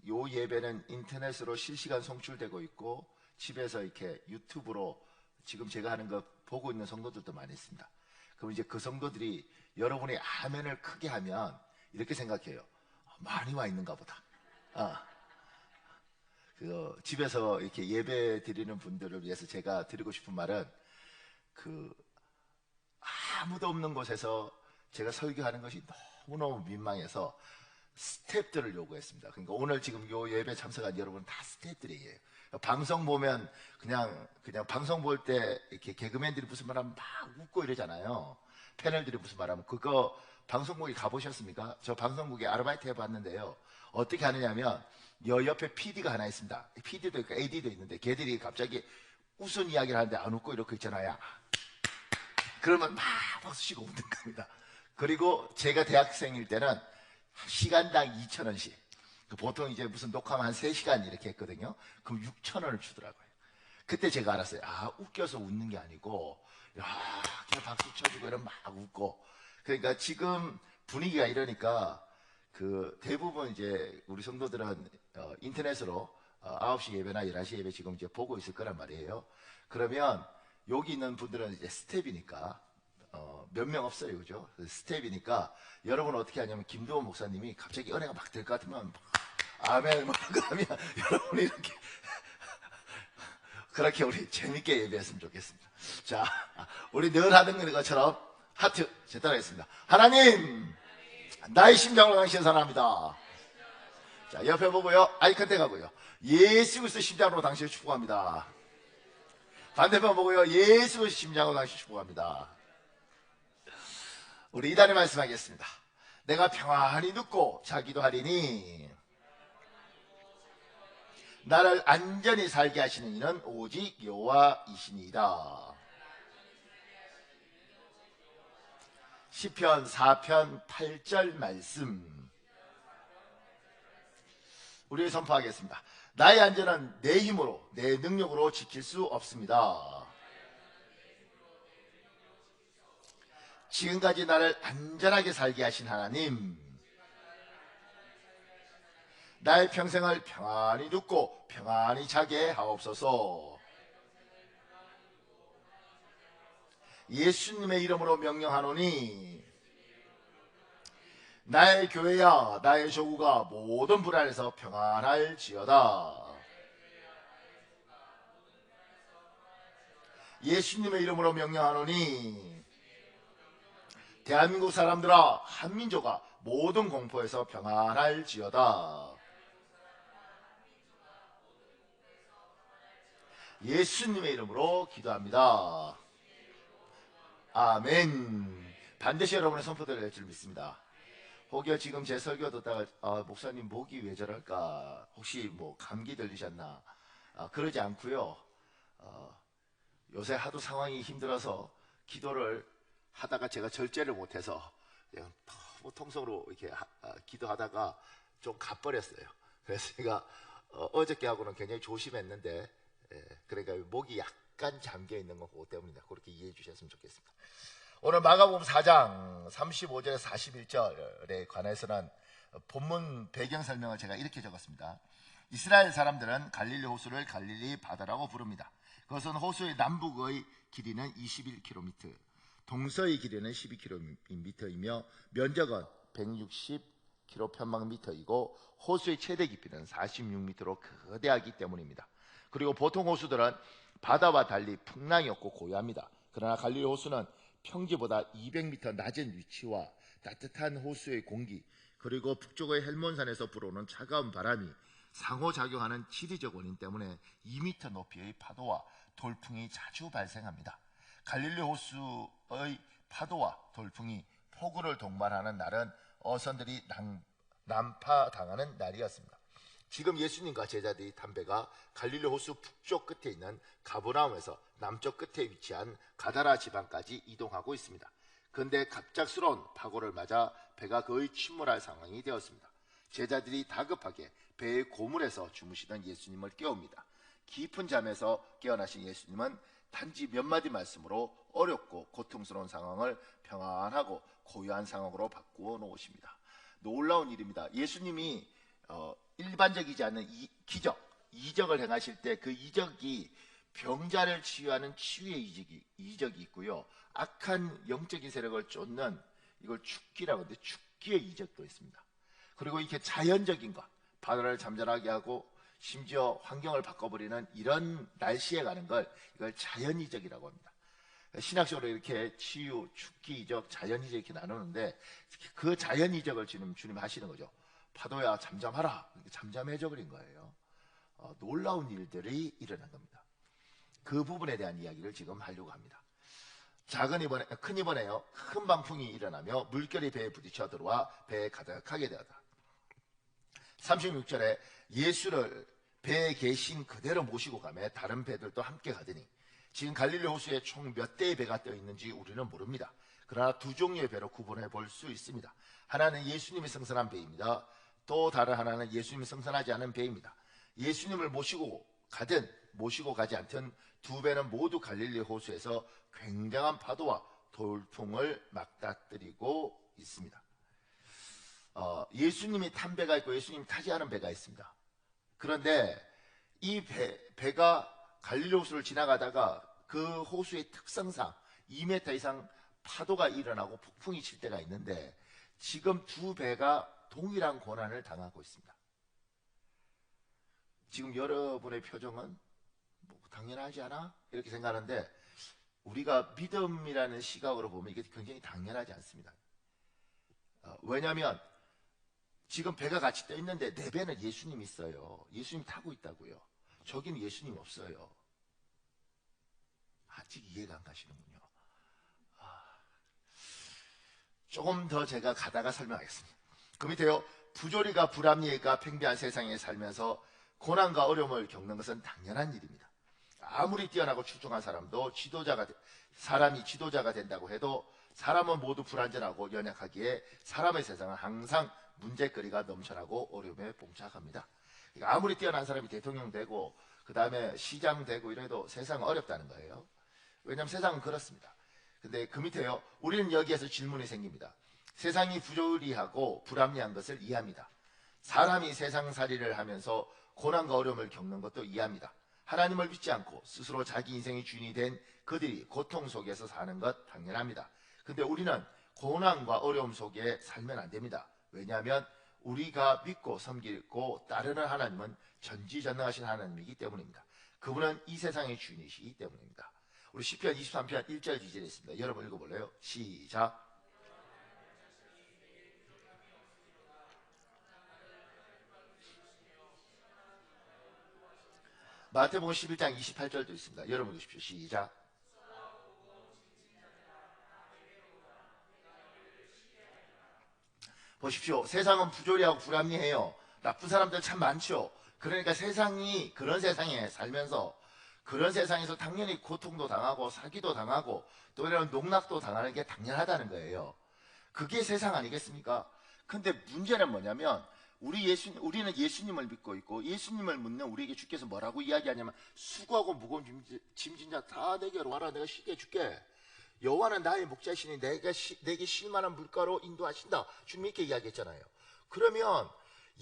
요 예배는 인터넷으로 실시간 송출되고 있고 집에서 이렇게 유튜브로 지금 제가 하는 거 보고 있는 성도들도 많이 있습니다. 그럼 이제 그 성도들이 여러분의 아멘을 크게 하면 이렇게 생각해요. 많이 와 있는가 보다. 집에서 이렇게 예배 드리는 분들을 위해서 제가 드리고 싶은 말은 아무도 없는 곳에서 제가 설교하는 것이 너무너무 민망해서 스태프들을 요구했습니다. 그러니까 오늘 지금 요 예배 참석한 여러분 다 스태프들이에요. 방송 보면 그냥 방송 볼 때 이렇게 개그맨들이 무슨 말하면 막 웃고 이러잖아요. 패널들이 무슨 말하면 그거 방송국에 가보셨습니까? 저 방송국에 아르바이트 해봤는데요. 어떻게 하느냐면 여 옆에 PD가 하나 있습니다. PD도 있고 AD도 있는데 걔들이 갑자기 웃은 이야기를 하는데 안 웃고 이렇게 있잖아요. 그러면 막 박수 치고 웃는 겁니다. 그리고 제가 대학생일 때는 시간당 2,000원씩. 보통 이제 무슨 녹화하면 한 3시간 이렇게 했거든요. 그럼 6,000원을 주더라고요. 그때 제가 알았어요. 웃겨서 웃는 게 아니고, 그냥 박수 쳐주고 이러면 막 웃고. 그러니까 지금 분위기가 이러니까, 대부분 이제 우리 성도들은 인터넷으로 9시 예배나 11시 예배 지금 이제 보고 있을 거란 말이에요. 그러면 여기 있는 분들은 이제 스텝이니까, 몇 명 없어요, 그죠? 스텝이니까 여러분은 어떻게 하냐면 김도원 목사님이 갑자기 은혜가 막 될 것 같으면 아멘 뭐 그러면 여러분이 이렇게 그렇게 우리 재밌게 예배했으면 좋겠습니다. 자, 우리 늘 하는 것처럼 하트 제 따라하겠습니다. 하나님, 나의 심장으로 당신 사랑합니다. 자, 옆에 보고요, 아이 컨택하고요, 예수 그리스도 심장으로 당신을 축복합니다. 반대편 보고요, 예수 그리스도 심장으로 당신을 축복합니다. 우리 이단에 말씀하겠습니다. 내가 평안히 눕고 자기도 하리니 나를 안전히 살게 하시는 이는 오직 여호와이시니이다. 시편 4편 8절 말씀 우리 선포하겠습니다. 나의 안전은 내 힘으로 내 능력으로 지킬 수 없습니다. 지금까지 나를 안전하게 살게 하신 하나님, 나의 평생을 평안히 눕고 평안히 자게 하옵소서. 예수님의 이름으로 명령하노니 나의 교회야 나의 조국아 모든 불안에서 평안할지어다. 예수님의 이름으로 명령하노니 대한민국 사람들아 한민족아 모든 공포에서 평안할지어다. 예수님의 이름으로 기도합니다. 아멘. 반드시 여러분의 선포대로 될 줄 믿습니다. 혹여 지금 제 설교 듣다가 목사님 목이 왜 저럴까, 혹시 뭐 감기 들리셨나, 그러지 않고요. 요새 하도 상황이 힘들어서 기도를 하다가 제가 절제를 못해서 그냥 너무 통성으로 이렇게 기도하다가 좀 가버렸어요. 그래서 제가 어저께하고는 굉장히 조심했는데, 그러니까 목이 약간 잠겨 있는 거 그거 때문이다. 그렇게 이해해 주셨으면 좋겠습니다. 오늘 마가복음 4장 35절에서 41절에 관해서는 본문 배경 설명을 제가 이렇게 적었습니다. 이스라엘 사람들은 갈릴리 호수를 갈릴리 바다라고 부릅니다. 그것은 호수의 남북의 길이는 21km, 동서의 길이는 12km이며 면적은 160km/이고 호수의 최대 깊이는 46m로 거대하기 때문입니다. 그리고 보통 호수들은 바다와 달리 풍랑이 없고 고요합니다. 그러나 갈릴리 호수는 평지보다 200m 낮은 위치와 따뜻한 호수의 공기, 그리고 북쪽의 헬몬산에서 불어오는 차가운 바람이 상호작용하는 지리적 원인 때문에 2m 높이의 파도와 돌풍이 자주 발생합니다. 갈릴리 호수의 파도와 돌풍이 폭우를 동반하는 날은 어선들이 난파당하는 날이었습니다. 지금 예수님과 제자들이 탄 배가 갈릴리 호수 북쪽 끝에 있는 가버나움에서 남쪽 끝에 위치한 가다라 지방까지 이동하고 있습니다. 그런데 갑작스러운 파고를 맞아 배가 거의 침몰할 상황이 되었습니다. 제자들이 다급하게 배의 고물에서 주무시던 예수님을 깨웁니다. 깊은 잠에서 깨어나신 예수님은 단지 몇 마디 말씀으로 어렵고 고통스러운 상황을 평안하고 고요한 상황으로 바꾸어 놓으십니다. 놀라운 일입니다. 예수님이 일반적이지 않은 기적, 이적을 행하실 때 그 이적이 병자를 치유하는 치유의 이적이 있고요. 악한 영적인 세력을 쫓는 이걸 축기라고 하는데 축기의 이적도 있습니다. 그리고 이렇게 자연적인 것, 바다를 잠잠하게 하고 심지어 환경을 바꿔버리는 이런 날씨에 가는 걸 이걸 자연이적이라고 합니다. 신학적으로 이렇게 치유, 축기 이적, 자연이적 이렇게 나누는데 그 자연이적을 지금 주님 하시는 거죠. 파도야 잠잠하라. 이렇게 잠잠해져 버린 거예요. 놀라운 일들이 일어난 겁니다. 그 부분에 대한 이야기를 지금 하려고 합니다. 큰 이번에요. 큰 방풍이 일어나며 물결이 배에 부딪혀 들어와 배에 가득하게 되었다. 36절에 예수를 배에 계신 그대로 모시고 가며 다른 배들도 함께 가더니 지금 갈릴리 호수에 총 몇 대의 배가 떠 있는지 우리는 모릅니다. 그러나 두 종류의 배로 구분해 볼 수 있습니다. 하나는 예수님이 승선한 배입니다. 또 다른 하나는 예수님이 승선하지 않은 배입니다. 예수님을 모시고 가든 모시고 가지 않든 두 배는 모두 갈릴리 호수에서 굉장한 파도와 돌풍을 맞닥뜨리고 있습니다. 예수님이 탄 배가 있고 예수님이 타지 않은 배가 있습니다. 그런데 이 배가 갈릴리 호수를 지나가다가 그 호수의 특성상 2m 이상 파도가 일어나고 폭풍이 칠 때가 있는데 지금 두 배가 동일한 고난을 당하고 있습니다. 지금 여러분의 표정은 뭐 당연하지 않아? 이렇게 생각하는데 우리가 믿음이라는 시각으로 보면 이게 굉장히 당연하지 않습니다. 왜냐하면 지금 배가 같이 떠 있는데 내 배는 예수님이 있어요. 예수님 타고 있다고요. 저기는 예수님 없어요. 아직 이해가 안 가시는군요. 조금 더 제가 가다가 설명하겠습니다. 그 밑에요. 부조리가 불합리가 팽배한 세상에 살면서 고난과 어려움을 겪는 것은 당연한 일입니다. 아무리 뛰어나고 출중한 사람도 사람이 지도자가 된다고 해도 사람은 모두 불완전하고 연약하기에 사람의 세상은 항상 문제거리가 넘쳐나고 어려움에 봉착합니다. 그러니까 아무리 뛰어난 사람이 대통령 되고 그 다음에 시장 되고 이래도 세상은 어렵다는 거예요. 왜냐하면 세상은 그렇습니다. 근데 그 밑에요. 우리는 여기에서 질문이 생깁니다. 세상이 부조리하고 불합리한 것을 이해합니다. 사람이 세상살이를 하면서 고난과 어려움을 겪는 것도 이해합니다. 하나님을 믿지 않고 스스로 자기 인생의 주인이 된 그들이 고통 속에서 사는 것 당연합니다. 근데 우리는 고난과 어려움 속에 살면 안 됩니다. 왜냐하면 우리가 믿고 섬기고 따르는 하나님은 전지전능하신 하나님이기 때문입니다. 그분은 이 세상의 주인이시기 때문입니다. 우리 시편 23편 1절 2절에 있습니다. 여러분 읽어볼래요? 시작. 마태복음 11장 28절도 있습니다. 여러분 읽으십시오. 시작. 보십시오. 세상은 부조리하고 불합리해요. 나쁜 사람들 참 많죠. 그러니까 세상이 그런 세상에 살면서 그런 세상에서 당연히 고통도 당하고 사기도 당하고 또 이런 농락도 당하는 게 당연하다는 거예요. 그게 세상 아니겠습니까? 근데 문제는 뭐냐면 우리는 예수님을 믿고 있고 예수님을 묻는 우리에게 주께서 뭐라고 이야기하냐면 수고하고 무거운 짐진 자 다 내게로 와라. 내가 쉬게 해줄게. 여호와는 나의 목자시니 내게 쉴만한 물가로 인도하신다. 주님 이렇게 이야기했잖아요. 그러면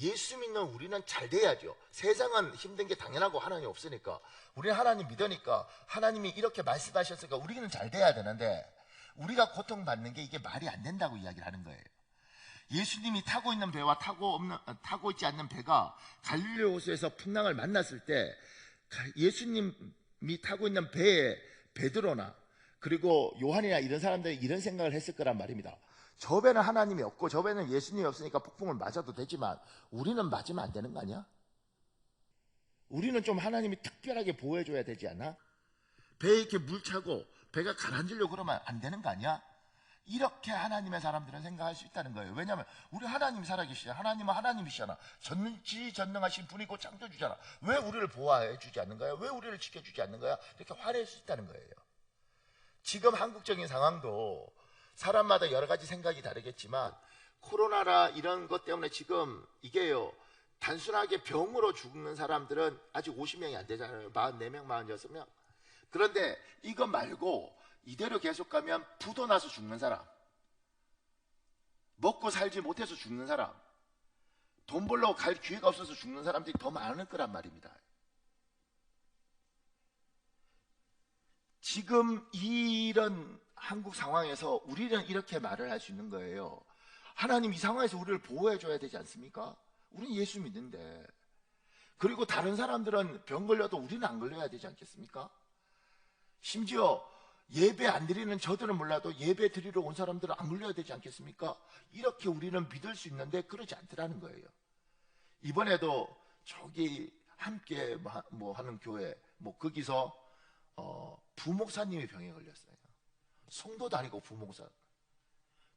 예수 믿는 우리는 잘 돼야죠. 세상은 힘든 게 당연하고 하나님 없으니까 우리는 하나님 믿으니까 하나님이 이렇게 말씀하셨으니까 우리는 잘 돼야 되는데 우리가 고통받는 게 이게 말이 안 된다고 이야기를 하는 거예요. 예수님이 타고 있는 배와 타고 있지 않는 배가 갈릴리 호수에서 풍랑을 만났을 때 예수님이 타고 있는 배에 베드로나 그리고 요한이나 이런 사람들이 이런 생각을 했을 거란 말입니다. 저 배는 하나님이 없고 저 배는 예수님이 없으니까 폭풍을 맞아도 되지만 우리는 맞으면 안 되는 거 아니야? 우리는 좀 하나님이 특별하게 보호해줘야 되지 않아? 배에 이렇게 물 차고 배가 가라앉으려고 그러면 안 되는 거 아니야? 이렇게 하나님의 사람들은 생각할 수 있다는 거예요. 왜냐하면 우리 하나님이 살아계시잖아. 하나님은 하나님이시잖아. 전지전능하신 분이고 창조주잖아. 왜 우리를 보호해 주지 않는 거야? 왜 우리를 지켜주지 않는 거야? 이렇게 화낼 수 있다는 거예요. 지금 한국적인 상황도 사람마다 여러 가지 생각이 다르겠지만 코로나라 이런 것 때문에 지금 이게요. 단순하게 병으로 죽는 사람들은 아직 50명이 안 되잖아요. 44명, 46명. 그런데 이거 말고 이대로 계속 가면 부도 나서 죽는 사람, 먹고 살지 못해서 죽는 사람, 돈 벌러 갈 기회가 없어서 죽는 사람들이 더 많을 거란 말입니다. 지금 이런 한국 상황에서 우리는 이렇게 말을 할 수 있는 거예요. 하나님, 이 상황에서 우리를 보호해 줘야 되지 않습니까? 우리는 예수 믿는데. 그리고 다른 사람들은 병 걸려도 우리는 안 걸려야 되지 않겠습니까? 심지어 예배 안 드리는 저들은 몰라도 예배 드리러 온 사람들은 안 걸려야 되지 않겠습니까? 이렇게 우리는 믿을 수 있는데 그러지 않더라는 거예요. 이번에도 저기 함께 뭐 하는 교회 거기서 부목사님이 병에 걸렸어요. 성도도 아니고 부목사.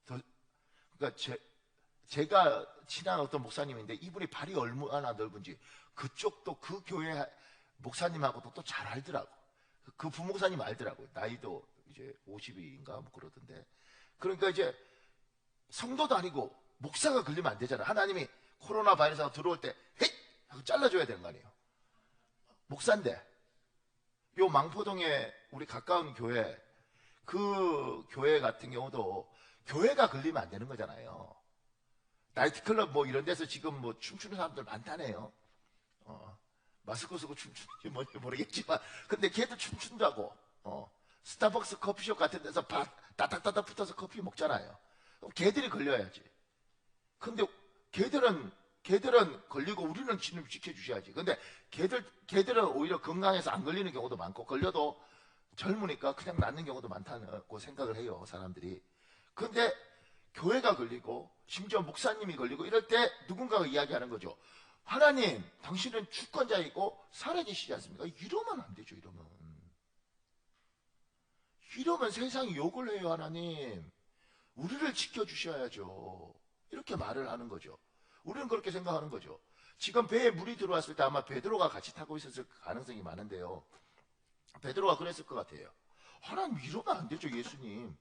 그러니까 제가 친한 어떤 목사님인데 이분이 발이 얼마나 넓은지 그쪽도 그 교회 목사님하고도 또 잘 알더라고. 그 부목사님 알더라고요. 나이도 이제 50인가 뭐 그러던데. 그러니까 이제 성도도 아니고 목사가 걸리면 안 되잖아. 하나님이 코로나 바이러스가 들어올 때 헤이! 하고 잘라줘야 되는 거 아니에요. 목사인데 요 망포동에 우리 가까운 교회, 그 교회 같은 경우도 교회가 걸리면 안 되는 거잖아요. 나이트클럽 뭐 이런 데서 지금 뭐 춤추는 사람들 많다네요. 마스크 쓰고 춤추는지 뭔지 모르겠지만 근데 걔도 춤춘다고. 스타벅스 커피숍 같은 데서 따닥따닥 붙어서 커피 먹잖아요. 그럼 걔들이 걸려야지. 근데 걔들은 걸리고 우리는 지켜주셔야지. 근데 걔들은 오히려 건강해서 안 걸리는 경우도 많고 걸려도 젊으니까 그냥 낫는 경우도 많다고 생각을 해요, 사람들이. 근데 교회가 걸리고 심지어 목사님이 걸리고 이럴 때 누군가가 이야기하는 거죠. 하나님, 당신은 주권자이고 살아계시지 않습니까? 이러면 안 되죠. 이러면 세상이 욕을 해요. 하나님, 우리를 지켜주셔야죠. 이렇게 말을 하는 거죠. 우리는 그렇게 생각하는 거죠. 지금 배에 물이 들어왔을 때 아마 베드로가 같이 타고 있었을 가능성이 많은데요. 베드로가 그랬을 것 같아요. 하나님, 이러면 안 되죠. 예수님,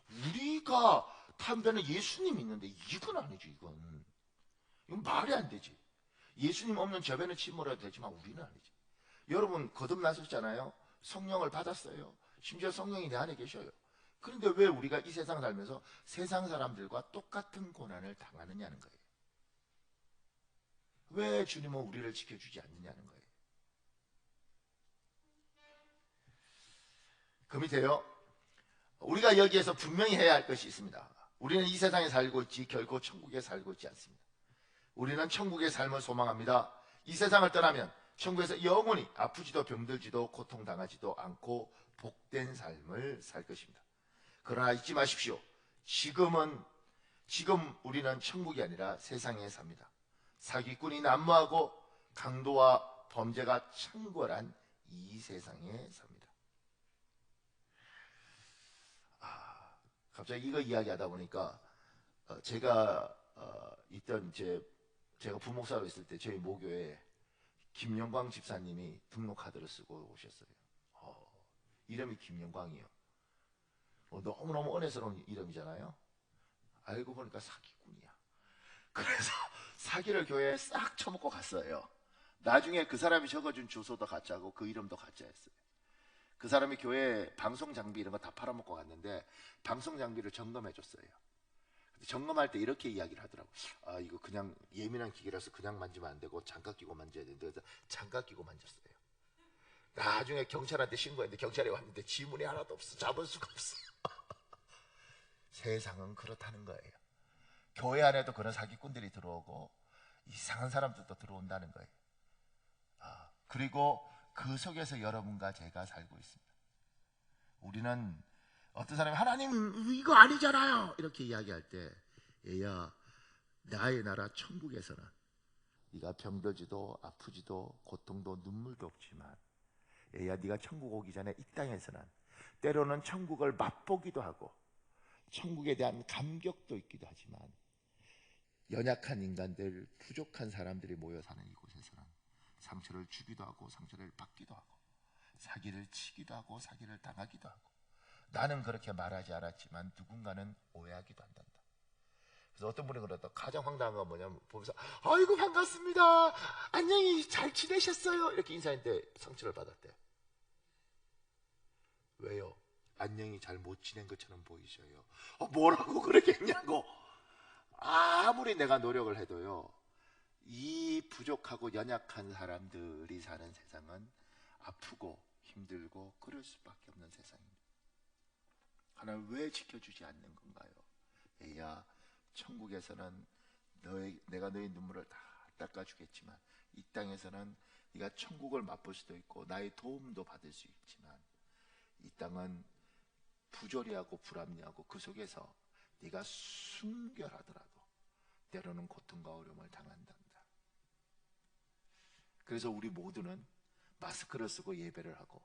우리가 탄 배는 예수님 있는데 이건 아니죠. 이건 말이 안 되지. 예수님 없는 저 배는 침몰해도 되지만 우리는 아니지. 여러분 거듭나셨잖아요. 성령을 받았어요. 심지어 성령이 내 안에 계셔요. 그런데 왜 우리가 이 세상 살면서 세상 사람들과 똑같은 고난을 당하느냐는 거예요. 왜 주님은 우리를 지켜주지 않느냐는 거예요. 그 밑에요, 우리가 여기에서 분명히 해야 할 것이 있습니다. 우리는 이 세상에 살고 있지 결코 천국에 살고 있지 않습니다. 우리는 천국의 삶을 소망합니다. 이 세상을 떠나면 천국에서 영원히 아프지도 병들지도 고통당하지도 않고 복된 삶을 살 것입니다. 그러나 잊지 마십시오. 지금 우리는 천국이 아니라 세상에 삽니다. 사기꾼이 난무하고 강도와 범죄가 창궐한 이 세상에 삽니다. 갑자기 이거 이야기하다 보니까 제가 제가 부목사로 있을 때 저희 모교에 김영광 집사님이 등록카드를 쓰고 오셨어요. 이름이 김영광이요. 너무너무 은혜스러운 이름이잖아요. 알고 보니까 사기꾼이야. 그래서 사기를 교회에 싹 쳐먹고 갔어요. 나중에 그 사람이 적어준 주소도 가짜고 그 이름도 가짜였어요. 그 사람이 교회 방송 장비 이런 거 다 팔아먹고 갔는데 방송 장비를 점검해 줬어요. 점검할 때 이렇게 이야기를 하더라고. 이거 그냥 예민한 기계라서 그냥 만지면 안 되고 장갑 끼고 만져야 되는데 그래서 장갑 끼고 만졌어요. 나중에 경찰한테 신고했는데 경찰이 왔는데 지문이 하나도 없어. 잡을 수가 없어. 세상은 그렇다는 거예요. 교회 안에도 그런 사기꾼들이 들어오고 이상한 사람들도 들어온다는 거예요. 그리고 그 속에서 여러분과 제가 살고 있습니다. 우리는 어떤 사람이 하나님 이거 아니잖아요 이렇게 이야기할 때, 얘야, 나의 나라 천국에서는 네가 병들지도 아프지도 고통도 눈물도 없지만, 얘야, 네가 천국 오기 전에 이 땅에서는 때로는 천국을 맛보기도 하고 천국에 대한 감격도 있기도 하지만 연약한 인간들, 부족한 사람들이 모여 사는 이곳에서는 상처를 주기도 하고 상처를 받기도 하고 사기를 치기도 하고 사기를 당하기도 하고, 나는 그렇게 말하지 않았지만 누군가는 오해하기도 한단다. 그래서 어떤 분이 그러다 가장 황당한 건 뭐냐면 보면서 아이고 반갑습니다, 안녕히 잘 지내셨어요 이렇게 인사했는데 상처를 받았대. 왜요? 안녕히 잘 못 지낸 것처럼 보이셔요. 뭐라고 그러겠냐고. 아무리 내가 노력을 해도요, 이 부족하고 연약한 사람들이 사는 세상은 아프고 힘들고 그럴 수밖에 없는 세상입니다. 하나님 왜 지켜주지 않는 건가요? 얘야, 천국에서는 내가 너의 눈물을 다 닦아주겠지만 이 땅에서는 네가 천국을 맛볼 수도 있고 나의 도움도 받을 수 있지만 이 땅은 부조리하고 불합리하고 그 속에서 네가 순결하더라도 때로는 고통과 어려움을 당한단다. 그래서 우리 모두는 마스크를 쓰고 예배를 하고,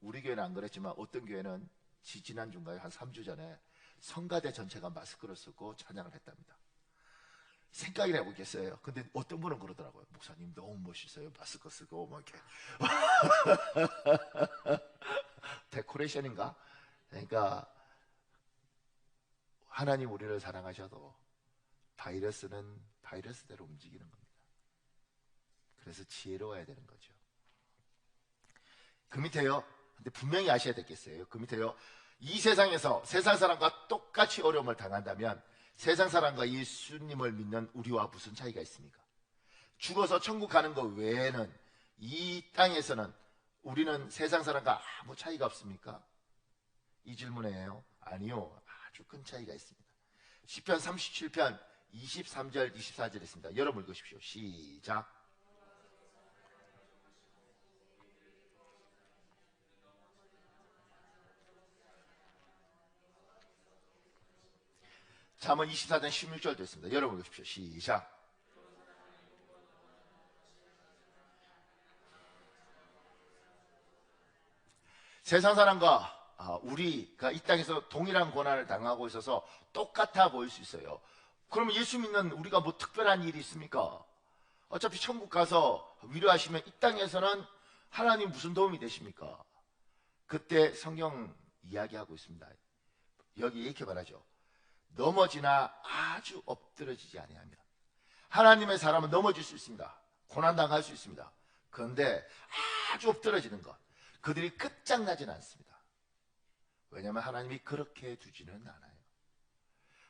우리 교회는 안 그랬지만 어떤 교회는 지난 중간에 한 3주 전에 성가대 전체가 마스크를 쓰고 찬양을 했답니다. 생각이 해보겠어요. 근데 어떤 분은 그러더라고요. 목사님 너무 멋있어요. 마스크 쓰고 뭐 이렇게 데코레이션인가? 그러니까 하나님 우리를 사랑하셔도 바이러스는 바이러스대로 움직이는 겁니다. 그래서 지혜로워야 되는 거죠. 그 밑에요. 근데 분명히 아셔야 되겠어요. 그 밑에요. 이 세상에서 세상 사람과 똑같이 어려움을 당한다면 세상 사람과 예수님을 믿는 우리와 무슨 차이가 있습니까? 죽어서 천국 가는 것 외에는 이 땅에서는 우리는 세상 사람과 아무 차이가 없습니까? 이 질문이에요. 아니요. 아주 큰 차이가 있습니다. 시편 37편 23절 24절 있습니다. 여러분 읽으십시오. 시작. 잠언 24장 16절도 있습니다. 여러분 읽으십시오. 시작. 세상 사람과 우리가 이 땅에서 동일한 고난을 당하고 있어서 똑같아 보일 수 있어요. 그러면 예수 믿는 우리가 뭐 특별한 일이 있습니까? 어차피 천국 가서 위로하시면 이 땅에서는 하나님 무슨 도움이 되십니까? 그때 성경 이야기하고 있습니다. 여기 이렇게 말하죠. 넘어지나 아주 엎드러지지 아니하면. 하나님의 사람은 넘어질 수 있습니다. 고난당할 수 있습니다. 그런데 아주 엎드러지는 것, 그들이 끝장나지는 않습니다. 왜냐하면 하나님이 그렇게 두지는 않아요.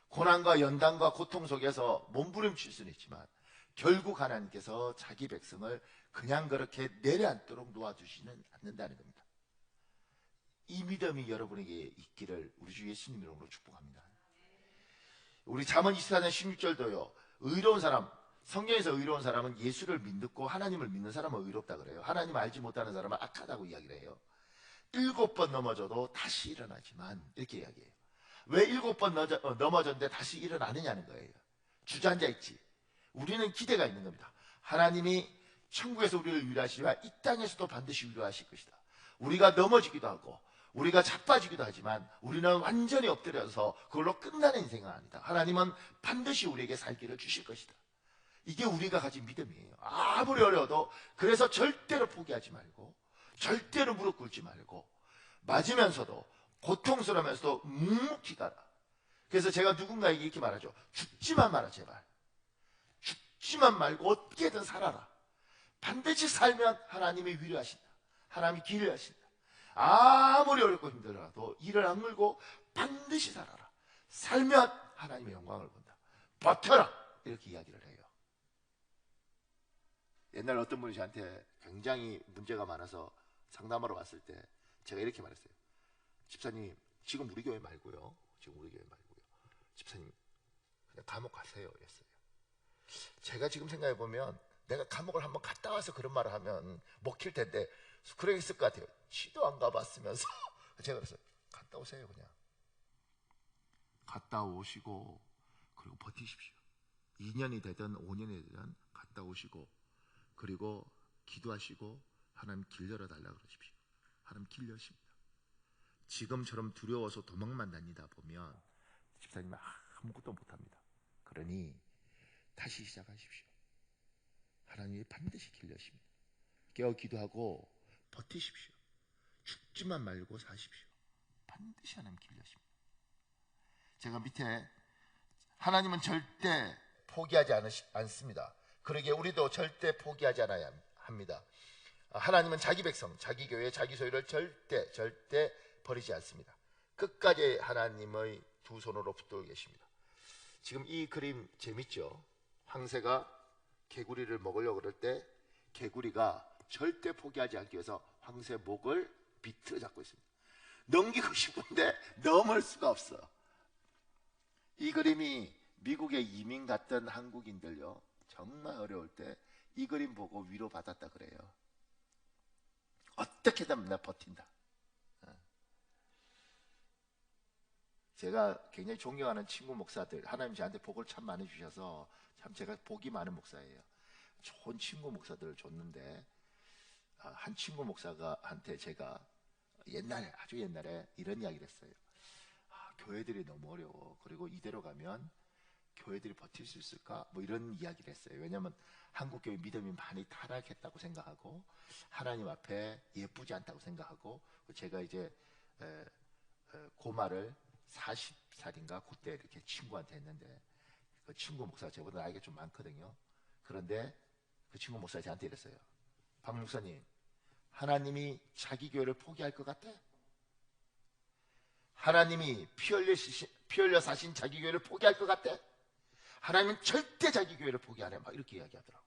고난과 연단과 고통 속에서 몸부림칠 수는 있지만 결국 하나님께서 자기 백성을 그냥 그렇게 내려앉도록 놓아주시는 않는다는 겁니다. 이 믿음이 여러분에게 있기를 우리 주 예수님 이름으로 축복합니다. 우리 잠언 24장 16절도요. 의로운 사람, 성경에서 의로운 사람은 예수를 믿고 하나님을 믿는 사람은 의롭다 그래요. 하나님 알지 못하는 사람은 악하다고 이야기를 해요. 7번 넘어져도 다시 일어나지만 이렇게 이야기해요. 왜 7번 넘어졌는데 다시 일어나느냐는 거예요. 주저앉아 있지. 우리는 기대가 있는 겁니다. 하나님이 천국에서 우리를 위로하시지만 이 땅에서도 반드시 위로하실 것이다. 우리가 넘어지기도 하고 우리가 자빠지기도 하지만 우리는 완전히 엎드려서 그걸로 끝나는 인생은 아니다. 하나님은 반드시 우리에게 살기를 주실 것이다. 이게 우리가 가진 믿음이에요. 아무리 어려워도. 그래서 절대로 포기하지 말고 절대로 무릎 꿇지 말고 맞으면서도 고통스러우면서도 묵묵히 가라. 그래서 제가 누군가에게 이렇게 말하죠. 죽지만 마라 제발. 죽지만 말고 어떻게든 살아라. 반드시 살면 하나님이 위로하신다. 하나님이 길을 하신다. 아무리 어렵고 힘들어도 이를 악물고 반드시 살아라. 살면 하나님의 영광을 본다. 버텨라. 이렇게 이야기를 해요. 옛날 어떤 분이 저한테 굉장히 문제가 많아서 상담하러 왔을 때 제가 이렇게 말했어요. 집사님, 지금 우리 교회 말고요. 집사님, 그냥 감옥 가세요. 이랬어요. 제가 지금 생각해보면 내가 감옥을 한번 갔다 와서 그런 말을 하면 먹힐 텐데 그랬을 것 같아요. 시도 안 가봤으면서 제가 그랬어요. 갔다 오세요. 그냥 갔다 오시고 그리고 버티십시오. 2년이 되든 5년이 되든 갔다 오시고 그리고 기도하시고 하나님 길 열어달라 그러십시오. 하나님 길 여십니다. 지금처럼 두려워서 도망만 다니다 보면 집사님은 아무것도 못합니다. 그러니 다시 시작하십시오. 하나님이 반드시 길 여십니다. 깨어 기도하고 버티십시오. 죽지만 말고 사십시오. 반드시 하나님 길 여십니다. 제가 밑에 하나님은 절대 포기하지 않습니다. 그러기에 우리도 절대 포기하지 않아야 합니다. 하나님은 자기 백성, 자기 교회, 자기 소유를 절대 버리지 않습니다. 끝까지 하나님의 두 손으로 붙들고 계십니다. 지금 이 그림 재밌죠? 황새가 개구리를 먹으려고 그럴 때 개구리가 절대 포기하지 않기 위해서 황새 목을 비틀어 잡고 있습니다. 넘기고 싶은데 넘을 수가 없어. 이 그림이 미국에 이민 갔던 한국인들요, 정말 어려울 때 이 그림 보고 위로받았다 그래요. 어떻게든 나 버틴다. 제가 굉장히 존경하는 친구 목사들, 하나님 저한테 복을 참 많이 주셔서 참 제가 복이 많은 목사예요. 좋은 친구 목사들을 줬는데 한 친구 목사가 한테 제가 옛날에, 아주 옛날에 이런 이야기를 했어요. 교회들이 너무 어려워. 그리고 이대로 가면 교회들이 버틸 수 있을까? 뭐 이런 이야기를 했어요. 왜냐하면 한국교회 믿음이 많이 타락했다고 생각하고 하나님 앞에 예쁘지 않다고 생각하고, 제가 이제 그 말을 40살인가 그때 이렇게 친구한테 했는데, 그 친구 목사가 저보다 나이가 좀 많거든요. 그런데 그 친구 목사가 저한테 이랬어요. 박 목사님, 하나님이 자기 교회를 포기할 것 같아? 하나님이 피 흘려 사신 자기 교회를 포기할 것 같아? 하나님은 절대 자기 교회를 포기 안 해. 막 이렇게 이야기하더라고.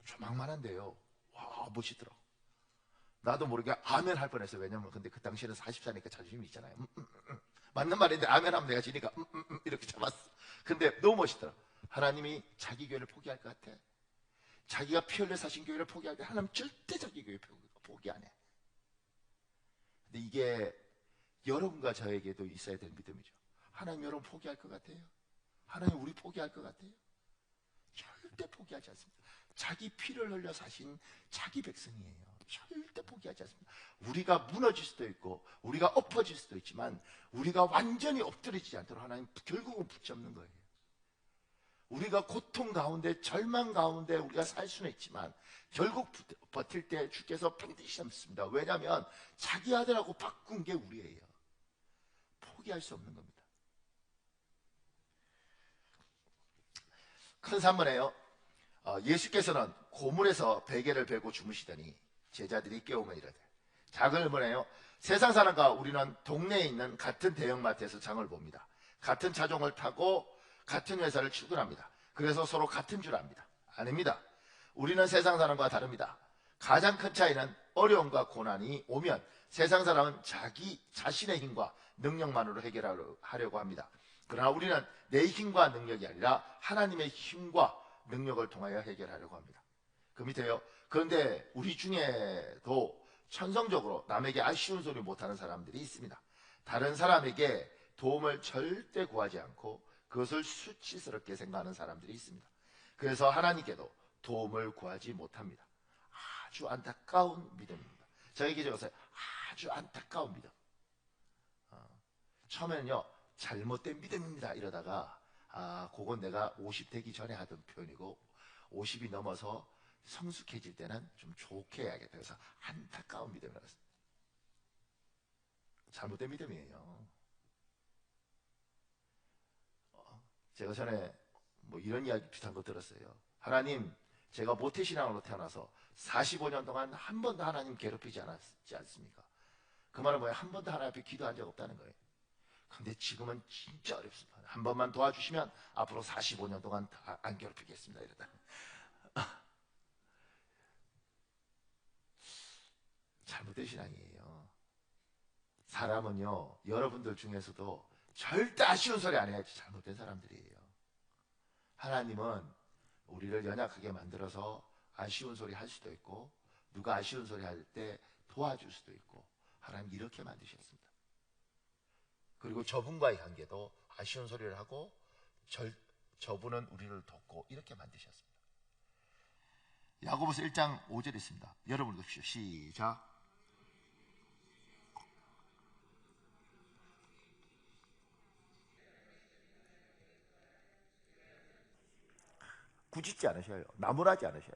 좀 막만한데요. 와, 멋있더라고. 나도 모르게 아멘 할 뻔했어요. 왜냐면 근데 그 당시에는 40살이니까 자존심이 있잖아요. 맞는 말인데 아멘 하면 내가 지니까 이렇게 잡았어. 근데 너무 멋있더라고. 하나님이 자기 교회를 포기할 것 같아? 자기가 피 흘려 사신 교회를 포기할 때 하나님 절대 자기 교회 포기 안 해. 근데 이게 여러분과 저에게도 있어야 될 믿음이죠. 하나님 여러분 포기할 것 같아요? 하나님 우리 포기할 것 같아요? 절대 포기하지 않습니다. 자기 피를 흘려 사신 자기 백성이에요. 절대 포기하지 않습니다. 우리가 무너질 수도 있고 우리가 엎어질 수도 있지만 우리가 완전히 엎드리지 않도록 하나님 결국은 붙잡는 거예요. 우리가 고통 가운데 절망 가운데 우리가 살 수는 있지만 결국 버틸 때 주께서 반드시 잡습니다. 왜냐하면 자기 아들하고 바꾼 게 우리예요. 포기할 수 없는 겁니다. 큰 산문에요, 예수께서는 고물에서 베개를 베고 주무시더니 제자들이 깨우며 이르되, 작은 일본에요, 세상 사람과 우리는 동네에 있는 같은 대형마트에서 장을 봅니다. 같은 차종을 타고 같은 회사를 출근합니다. 그래서 서로 같은 줄 압니다. 아닙니다. 우리는 세상 사람과 다릅니다. 가장 큰 차이는 어려움과 고난이 오면 세상 사람은 자신의 힘과 능력만으로 해결하려고 합니다. 그러나 우리는 내 힘과 능력이 아니라 하나님의 힘과 능력을 통하여 해결하려고 합니다. 그 밑에요, 그런데 우리 중에도 천성적으로 남에게 아쉬운 소리 못하는 사람들이 있습니다. 다른 사람에게 도움을 절대 구하지 않고 그것을 수치스럽게 생각하는 사람들이 있습니다. 그래서 하나님께도 도움을 구하지 못합니다. 아주 안타까운 믿음입니다. 저에게 적었어요. 아주 안타까운 믿음. 처음에는요, 잘못된 믿음입니다 이러다가 그건 내가 50 되기 전에 하던 표현이고 50이 넘어서 성숙해질 때는 좀 좋게 해야겠다. 그래서 안타까운 믿음이라고 했습니다. 잘못된 믿음이에요. 제가 전에 뭐 이런 이야기 비슷한 거 들었어요. 하나님, 제가 모태신앙으로 태어나서 45년 동안 한 번도 하나님 괴롭히지 않았지 않습니까? 그 말은 뭐예요? 한 번도 하나님 앞에 기도한 적 없다는 거예요. 근데 지금은 진짜 어렵습니다. 한 번만 도와주시면 앞으로 45년 동안 안 괴롭히겠습니다. 이러다. 잘못된 신앙이에요. 사람은요, 여러분들 중에서도 절대 아쉬운 소리 안 해야지 잘못된 사람들이에요. 하나님은 우리를 연약하게 만들어서 아쉬운 소리 할 수도 있고 누가 아쉬운 소리 할 때 도와줄 수도 있고 하나님 이렇게 만드셨습니다. 그리고 저분과의 관계도 아쉬운 소리를 하고 저분은 우리를 돕고 이렇게 만드셨습니다. 야고보서 1장 5절 있습니다. 여러분 읽으십시오. 시작. 굳짓지 않으셔요. 나무라지 않으셔요.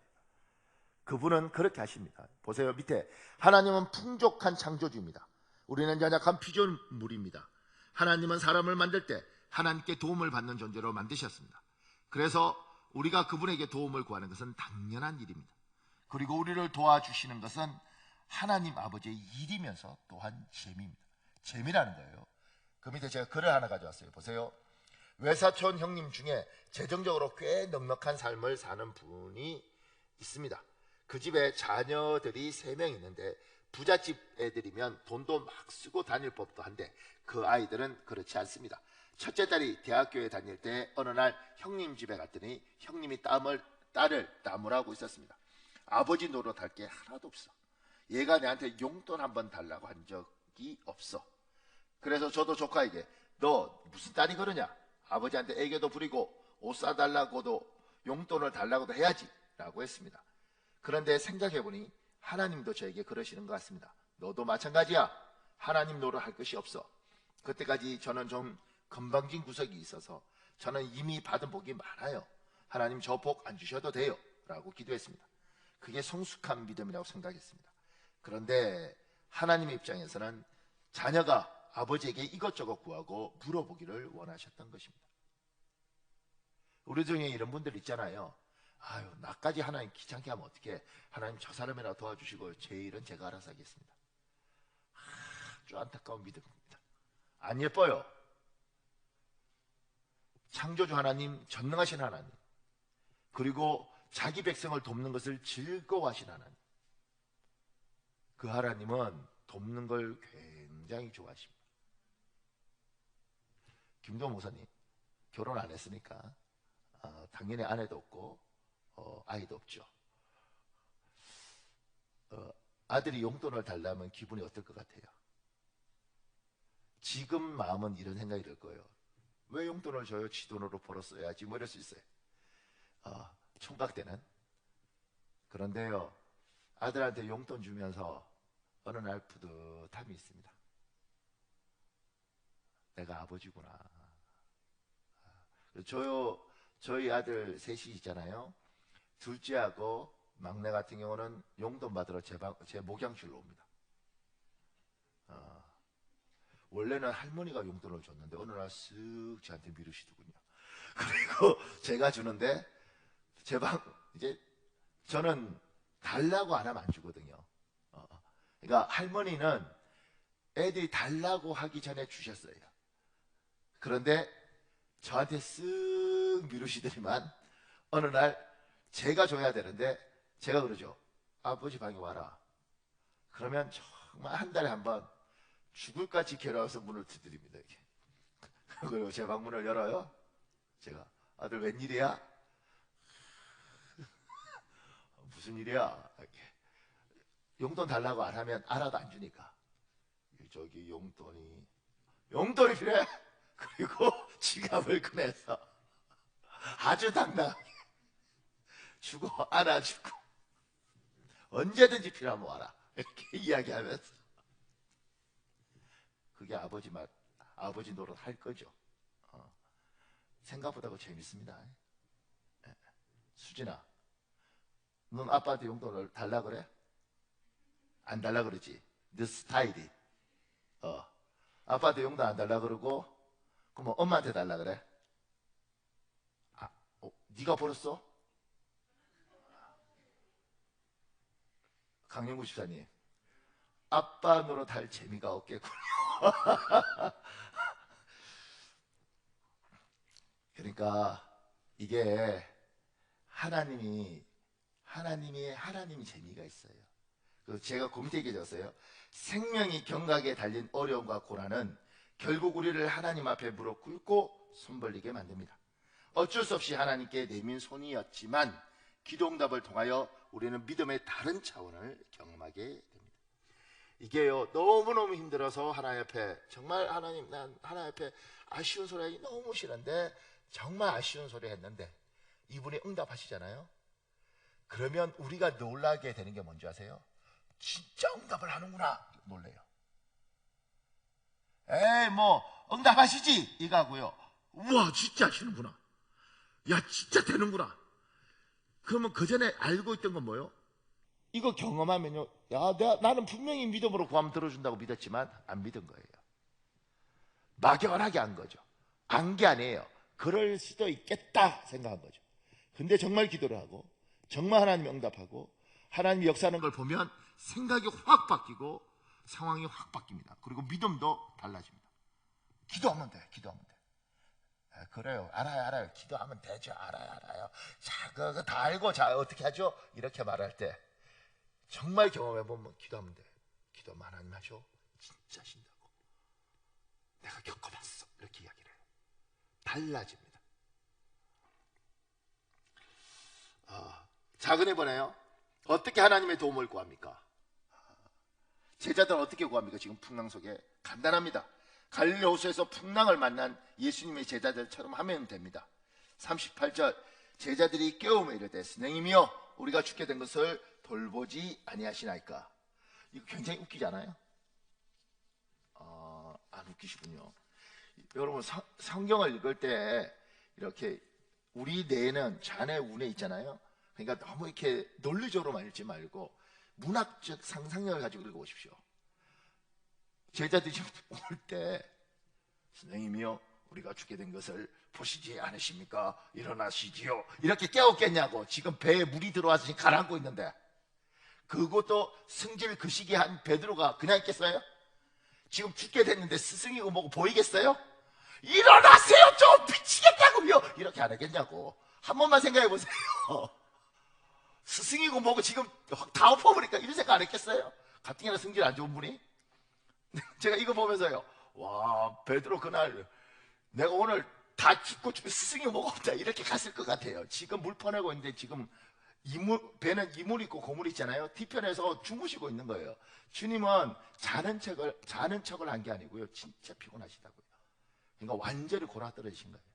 그분은 그렇게 하십니다. 보세요. 밑에 하나님은 풍족한 창조주입니다. 우리는 연약한 피조물입니다. 하나님은 사람을 만들 때 하나님께 도움을 받는 존재로 만드셨습니다. 그래서 우리가 그분에게 도움을 구하는 것은 당연한 일입니다. 그리고 우리를 도와주시는 것은 하나님 아버지의 일이면서 또한 재미입니다. 재미라는 거예요. 그 밑에 제가 글을 하나 가져왔어요. 보세요. 외사촌 형님 중에 재정적으로 꽤 넉넉한 삶을 사는 분이 있습니다. 그 집에 자녀들이 3명 있는데 부잣집 애들이면 돈도 막 쓰고 다닐 법도 한데 그 아이들은 그렇지 않습니다. 첫째 딸이 대학교에 다닐 때 어느 날 형님 집에 갔더니 형님이 딸을 나무라고 있었습니다. 아버지 노릇할 게 하나도 없어. 얘가 내한테 용돈 한번 달라고 한 적이 없어. 그래서 저도 조카에게 너 무슨 딸이 그러냐? 아버지한테 애교도 부리고 옷 사달라고도 용돈을 달라고도 해야지 라고 했습니다. 그런데 생각해보니 하나님도 저에게 그러시는 것 같습니다. 너도 마찬가지야. 하나님 노릇할 것이 없어. 그때까지 저는 좀 건방진 구석이 있어서 저는 이미 받은 복이 많아요. 하나님 저 복 안 주셔도 돼요 라고 기도했습니다. 그게 성숙한 믿음이라고 생각했습니다. 그런데 하나님의 입장에서는 자녀가 아버지에게 이것저것 구하고 물어보기를 원하셨던 것입니다. 우리 중에 이런 분들 있잖아요. 아유, 나까지 하나님 귀찮게 하면 어떡해. 하나님 저 사람이나 도와주시고 제 일은 제가 알아서 하겠습니다. 아주 안타까운 믿음입니다. 안 예뻐요. 창조주 하나님, 전능하신 하나님, 그리고 자기 백성을 돕는 것을 즐거워하신 하나님, 그 하나님은 돕는 걸 굉장히 좋아하십니다. 김도 목사님 결혼 안 했으니까 당연히 아내도 없고 아이도 없죠. 아들이 용돈을 달라면 기분이 어떨 것 같아요? 지금 마음은 이런 생각이 들 거예요. 왜 용돈을 줘요? 지 돈으로 벌었어야지 뭐 이럴 수 있어요. 총각 때는. 그런데요, 아들한테 용돈 주면서 어느 날 뿌듯함이 있습니다. 내가 아버지구나. 저희 아들 셋이 있잖아요. 둘째하고 막내 같은 경우는 용돈 받으러 제 목양실로 옵니다. 원래는 할머니가 용돈을 줬는데 어느 날 쓱 저한테 미루시더군요. 그리고 제가 주는데 이제 저는 달라고 안 하면 안 주거든요. 그러니까 할머니는 애들이 달라고 하기 전에 주셨어요. 그런데 저한테 쓱 미루시더니만 어느 날 제가 줘야 되는데 제가 그러죠. 아버지 방에 와라. 그러면 정말 한 달에 한 번 죽을까지 괴로워서 문을 두드립니다. 이렇게. 그리고 제 방문을 열어요. 제가 아들 웬일이야? 무슨 일이야? 이렇게. 용돈 달라고 안 하면 알아도 안 주니까. 저기 용돈이 필요해. 그리고 지갑을 꺼내서 아주 당당하게 주고 안아주고 언제든지 필요하면 와라 이렇게 이야기하면서 그게 아버지 노릇 할 거죠. 생각보다 그거 재밌습니다. 수진아, 넌 아빠한테 용돈을 달라 그래? 안 달라 그러지? 너 스타일이. 아빠한테 용돈 안 달라 그러고 그럼 엄마한테 달라 그래? 네가 벌었어? 강영구 집사님, 아빠 노릇 할 재미가 없겠군요. 그러니까 이게 하나님이 재미가 있어요. 그래서 제가 고민되게 되었어요. 생명이 경각에 달린 어려움과 고난은 결국 우리를 하나님 앞에 무릎 꿇고 손 벌리게 만듭니다. 어쩔 수 없이 하나님께 내민 손이었지만 기도응답을 통하여 우리는 믿음의 다른 차원을 경험하게 됩니다. 이게요, 너무너무 힘들어서 하나님 앞에 정말 난 하나님 앞에 아쉬운 소리 하기 너무 싫은데 정말 아쉬운 소리 했는데 이분이 응답하시잖아요. 그러면 우리가 놀라게 되는 게 뭔지 아세요? 진짜 응답을 하는구나 놀래요. 에이 뭐 응답하시지 이거 하고요. 우와 진짜 하시는구나. 야 진짜 되는구나. 그러면 그 전에 알고 있던 건 뭐예요? 이거 경험하면요, 나는 분명히 믿음으로 구하면 들어준다고 믿었지만 안 믿은 거예요. 막연하게 한 거죠. 안 게 아니에요. 그럴 수도 있겠다 생각한 거죠. 근데 정말 기도를 하고 정말 하나님이 응답하고 하나님이 역사하는 걸 보면 생각이 확 바뀌고 상황이 확 바뀝니다. 그리고 믿음도 달라집니다. 기도하면 돼. 그래요. 알아요. 기도하면 되죠. 알아요. 자, 그거 다 알고, 자, 어떻게 하죠? 이렇게 말할 때, 정말 경험해보면 기도하면 돼. 기도하면 하나님 하죠. 진짜 신다고. 내가 겪어봤어. 이렇게 이야기를 해요. 달라집니다. 작은 해보네요. 어떻게 하나님의 도움을 구합니까? 제자들은 어떻게 구합니까? 지금 풍랑 속에 간단합니다. 갈릴리 호수에서 풍랑을 만난 예수님의 제자들처럼 하면 됩니다. 38절 제자들이 깨우며 이르되 선생님이여 우리가 죽게 된 것을 돌보지 아니하시나이까. 이거 굉장히 웃기지 않아요? 안 웃기시군요. 여러분 성경을 읽을 때 이렇게 우리 뇌는 자네 운에 있잖아요. 그러니까 너무 이렇게 논리적으로만 읽지 말고 문학적 상상력을 가지고 읽어보십시오. 제자들이 올 때 선생님이요 우리가 죽게 된 것을 보시지 않으십니까? 일어나시지요. 이렇게 깨웠겠냐고. 지금 배에 물이 들어와서 지금 가라앉고 있는데 그것도 승질 그 시기에 한 베드로가 그냥 있겠어요? 지금 죽게 됐는데 스승이고 뭐고 보이겠어요? 일어나세요 좀 미치겠다고요. 이렇게 안 하겠냐고. 한 번만 생각해 보세요. 스승이고 뭐고 지금 확 다 엎어버리니까 이런 생각 안 했겠어요? 가뜩이나 승질 안 좋은 분이. 제가 이거 보면서요, 와 베드로 그날 내가 오늘 다 죽고 스승이 뭐가 없다 이렇게 갔을 것 같아요. 지금 물 퍼내고 있는데 지금 배는 이물 있고 고물 있잖아요. 뒤편에서 주무시고 있는 거예요. 주님은 자는 척을 한 게 아니고요, 진짜 피곤하시다고요. 그러니까 완전히 골아떨어지신 거예요.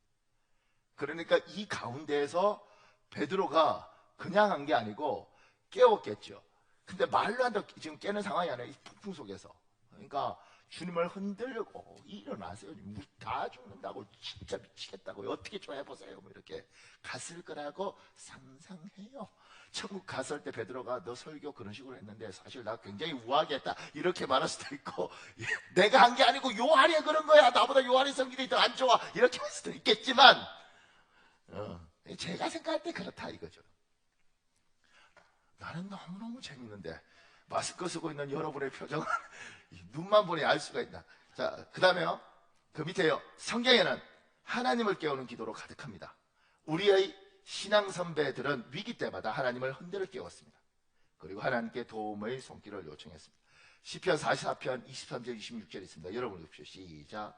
그러니까 이 가운데에서 베드로가 그냥 한 게 아니고 깨웠겠죠. 근데 말로 한다고 지금 깨는 상황이 아니라 이 폭풍 속에서. 그러니까 주님을 흔들고 일어나세요. 물 다 죽는다고 진짜 미치겠다고 어떻게 좀 해보세요. 뭐 이렇게 갔을 거라고 상상해요. 천국 갔을 때 베드로가 너 설교 그런 식으로 했는데 사실 나 굉장히 우아하게 했다 이렇게 말할 수도 있고 내가 한 게 아니고 요한이 그런 거야. 나보다 요한의 성질이 더 안 좋아 이렇게 할 수도 있겠지만 제가 생각할 때 그렇다 이거죠. 나는 너무너무 재밌는데 마스크 쓰고 있는 여러분의 표정은 눈만 보니 알 수가 있다. 자, 그 다음에요. 그 밑에요. 성경에는 하나님을 깨우는 기도로 가득합니다. 우리의 신앙 선배들은 위기 때마다 하나님을 흔들어 깨웠습니다. 그리고 하나님께 도움의 손길을 요청했습니다. 시편 44편 23절 26절 있습니다. 여러분 읽으십시오. 시작.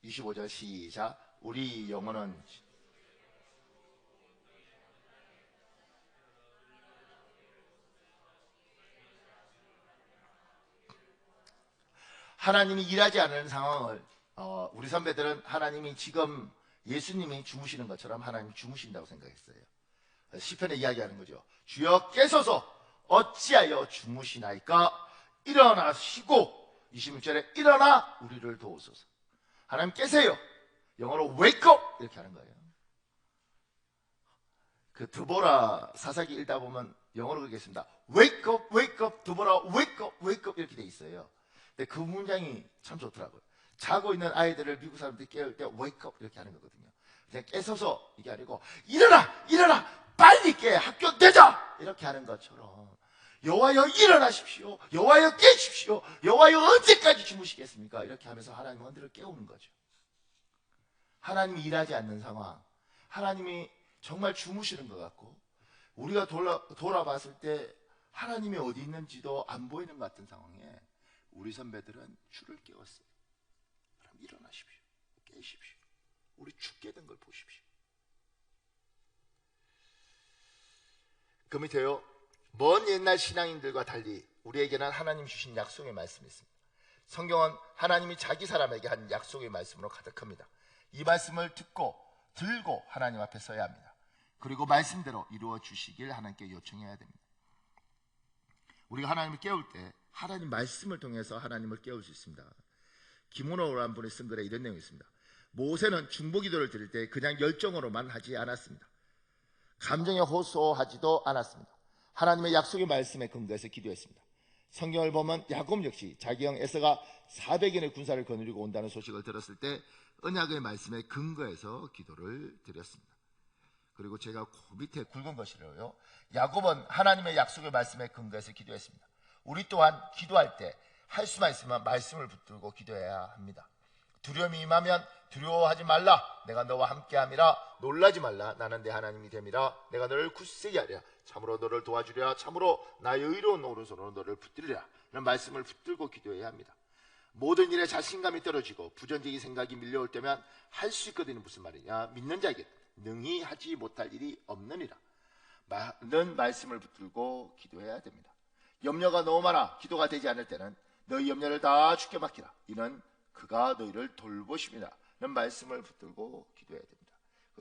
25절 시작. 우리 영혼은 하나님이 일하지 않는 상황을 우리 선배들은 하나님이 지금 예수님이 주무시는 것처럼 하나님이 주무신다고 생각했어요. 시편에 이야기하는 거죠. 주여 깨소서 어찌하여 주무시나이까. 일어나시고 26절에 일어나 우리를 도우소서. 하나님 깨세요. 영어로 wake up 이렇게 하는 거예요. 그 드보라 사사기 읽다 보면 영어로 그렇게 있습니다. wake up, wake up, 드보라 wake up, wake up 이렇게 돼 있어요. 근데 그 문장이 참 좋더라고요. 자고 있는 아이들을 미국 사람들이 깨울 때 wake up 이렇게 하는 거거든요. 그냥 깨서서 이게 아니고 일어나 빨리 깨 학교 되자 이렇게 하는 것처럼 여호와여 일어나십시오. 여호와여 깨십시오. 여호와여 언제까지 주무시겠습니까? 이렇게 하면서 하나님 원들을 깨우는 거죠. 하나님이 일하지 않는 상황, 하나님이 정말 주무시는 것 같고 우리가 돌아봤을 때 하나님이 어디 있는지도 안 보이는 것 같은 상황에 우리 선배들은 주를 깨웠어요. 그럼 일어나십시오. 깨십시오. 우리 죽게 된 걸 보십시오. 그 밑에요. 먼 옛날 신앙인들과 달리 우리에게는 하나님 주신 약속의 말씀이 있습니다. 성경은 하나님이 자기 사람에게 한 약속의 말씀으로 가득합니다. 이 말씀을 들고 하나님 앞에 서야 합니다. 그리고 말씀대로 이루어 주시길 하나님께 요청해야 됩니다. 우리가 하나님을 깨울 때 하나님 말씀을 통해서 하나님을 깨울 수 있습니다. 김은호라는 분이 쓴 글에 이런 내용이 있습니다. 모세는 중보기도를 드릴 때 그냥 열정으로만 하지 않았습니다. 감정에 호소하지도 않았습니다. 하나님의 약속의 말씀에 근거해서 기도했습니다. 성경을 보면 야곱 역시 자기 형 에서가 400인의 군사를 거느리고 온다는 소식을 들었을 때 언약의 말씀에 근거해서 기도를 드렸습니다. 그리고 제가 그 밑에 굵은 것이래요. 야곱은 하나님의 약속의 말씀에 근거해서 기도했습니다. 우리 또한 기도할 때 할 수만 있으면 말씀을 붙들고 기도해야 합니다. 두려움이 임하면 두려워하지 말라. 내가 너와 함께함이라. 놀라지 말라. 나는 내 하나님이 됨이라. 내가 너를 굳세게 하리라. 참으로 너를 도와주리라. 참으로 나의 의로운 오른손으로 너를 붙들리라. 이런 말씀을 붙들고 기도해야 합니다. 모든 일에 자신감이 떨어지고 부정적인 생각이 밀려올 때면 할 수 있거든요. 무슨 말이냐? 믿는 자에게 능히 하지 못할 일이 없느니라. 많은 말씀을 붙들고 기도해야 됩니다. 염려가 너무 많아 기도가 되지 않을 때는 너희 염려를 다 주께 맡기라. 이는 그가 너희를 돌보십니다. 이런 말씀을 붙들고 기도해야 됩니다.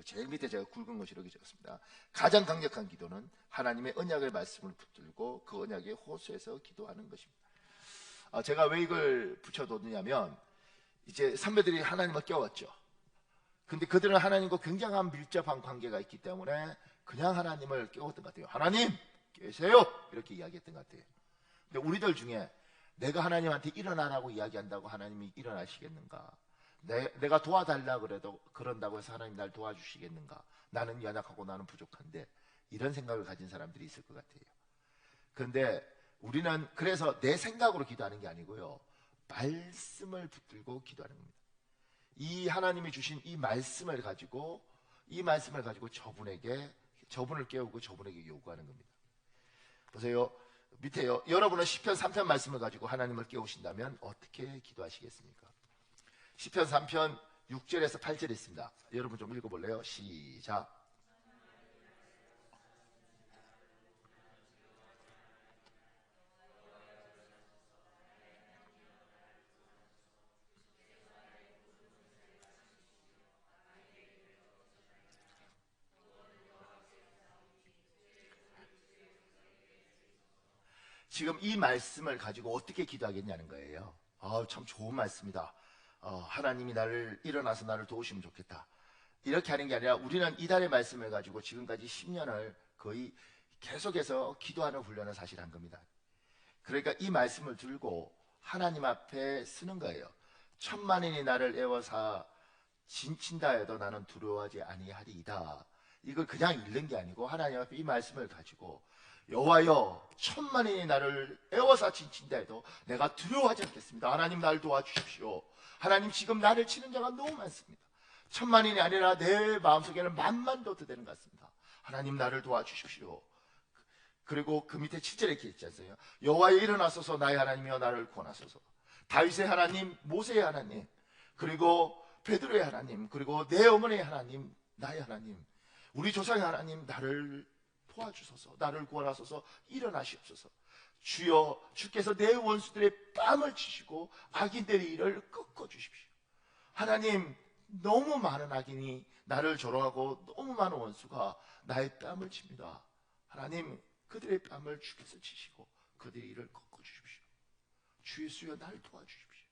제일 밑에 제가 굵은 것이 이렇게 적었습니다. 가장 강력한 기도는 하나님의 언약의 말씀을 붙들고 그 언약에 호소해서 기도하는 것입니다. 제가 왜 이걸 붙여뒀느냐면 이제 선배들이 하나님을 깨웠죠. 근데 그들은 하나님과 굉장한 밀접한 관계가 있기 때문에 그냥 하나님을 깨웠던 것 같아요. 하나님 계세요 이렇게 이야기했던 것 같아요. 근데 우리들 중에 내가 하나님한테 일어나라고 이야기한다고 하나님이 일어나시겠는가? 내가 도와달라 그래도 그런다고 해서 하나님 날 도와주시겠는가? 나는 연약하고 나는 부족한데 이런 생각을 가진 사람들이 있을 것 같아요. 그런데 우리는 그래서 내 생각으로 기도하는 게 아니고요, 말씀을 붙들고 기도하는 겁니다. 이 하나님이 주신 이 말씀을 가지고 저분을 깨우고 저분에게 요구하는 겁니다. 보세요. 밑에요. 여러분은 시편 3편 말씀을 가지고 하나님을 깨우신다면 어떻게 기도하시겠습니까? 시편 3편 6절에서 8절에 있습니다. 여러분 좀 읽어볼래요? 시작. 지금 이 말씀을 가지고 어떻게 기도하겠냐는 거예요. 참 좋은 말씀이다. 하나님이 일어나서 나를 도우시면 좋겠다. 이렇게 하는 게 아니라 우리는 이달의 말씀을 가지고 지금까지 10년을 거의 계속해서 기도하는 훈련을 사실 한 겁니다. 그러니까 이 말씀을 들고 하나님 앞에 쓰는 거예요. 천만인이 나를 애워사 진친다 해도 나는 두려워하지 아니하리이다. 이걸 그냥 읽는 게 아니고 하나님 앞에 이 말씀을 가지고 여호와여 천만인이 나를 애워사 진친다 해도 내가 두려워하지 않겠습니다. 하나님 나를 도와주십시오. 하나님 지금 나를 치는 자가 너무 많습니다. 천만인이 아니라 내 마음속에는 만만도 더 되는 것 같습니다. 하나님 나를 도와주십시오. 그리고 그 밑에 7절에 이렇게 있지 않습니까? 여호와여 일어나소서 나의 하나님이여 나를 구원하소서. 다윗의 하나님, 모세의 하나님, 그리고 베드로의 하나님, 그리고 내 어머니의 하나님, 나의 하나님, 우리 조상의 하나님 나를 도와주소서. 나를 구원하소서. 일어나시옵소서. 주여 주께서 내 원수들의 뺨을 치시고 악인들의 일을 꺾어주십시오. 하나님 너무 많은 악인이 나를 조롱하고 너무 많은 원수가 나의 뺨을 칩니다. 하나님 그들의 뺨을 주께서 치시고 그들의 일을 꺾어주십시오. 주 예수여 나를 도와주십시오.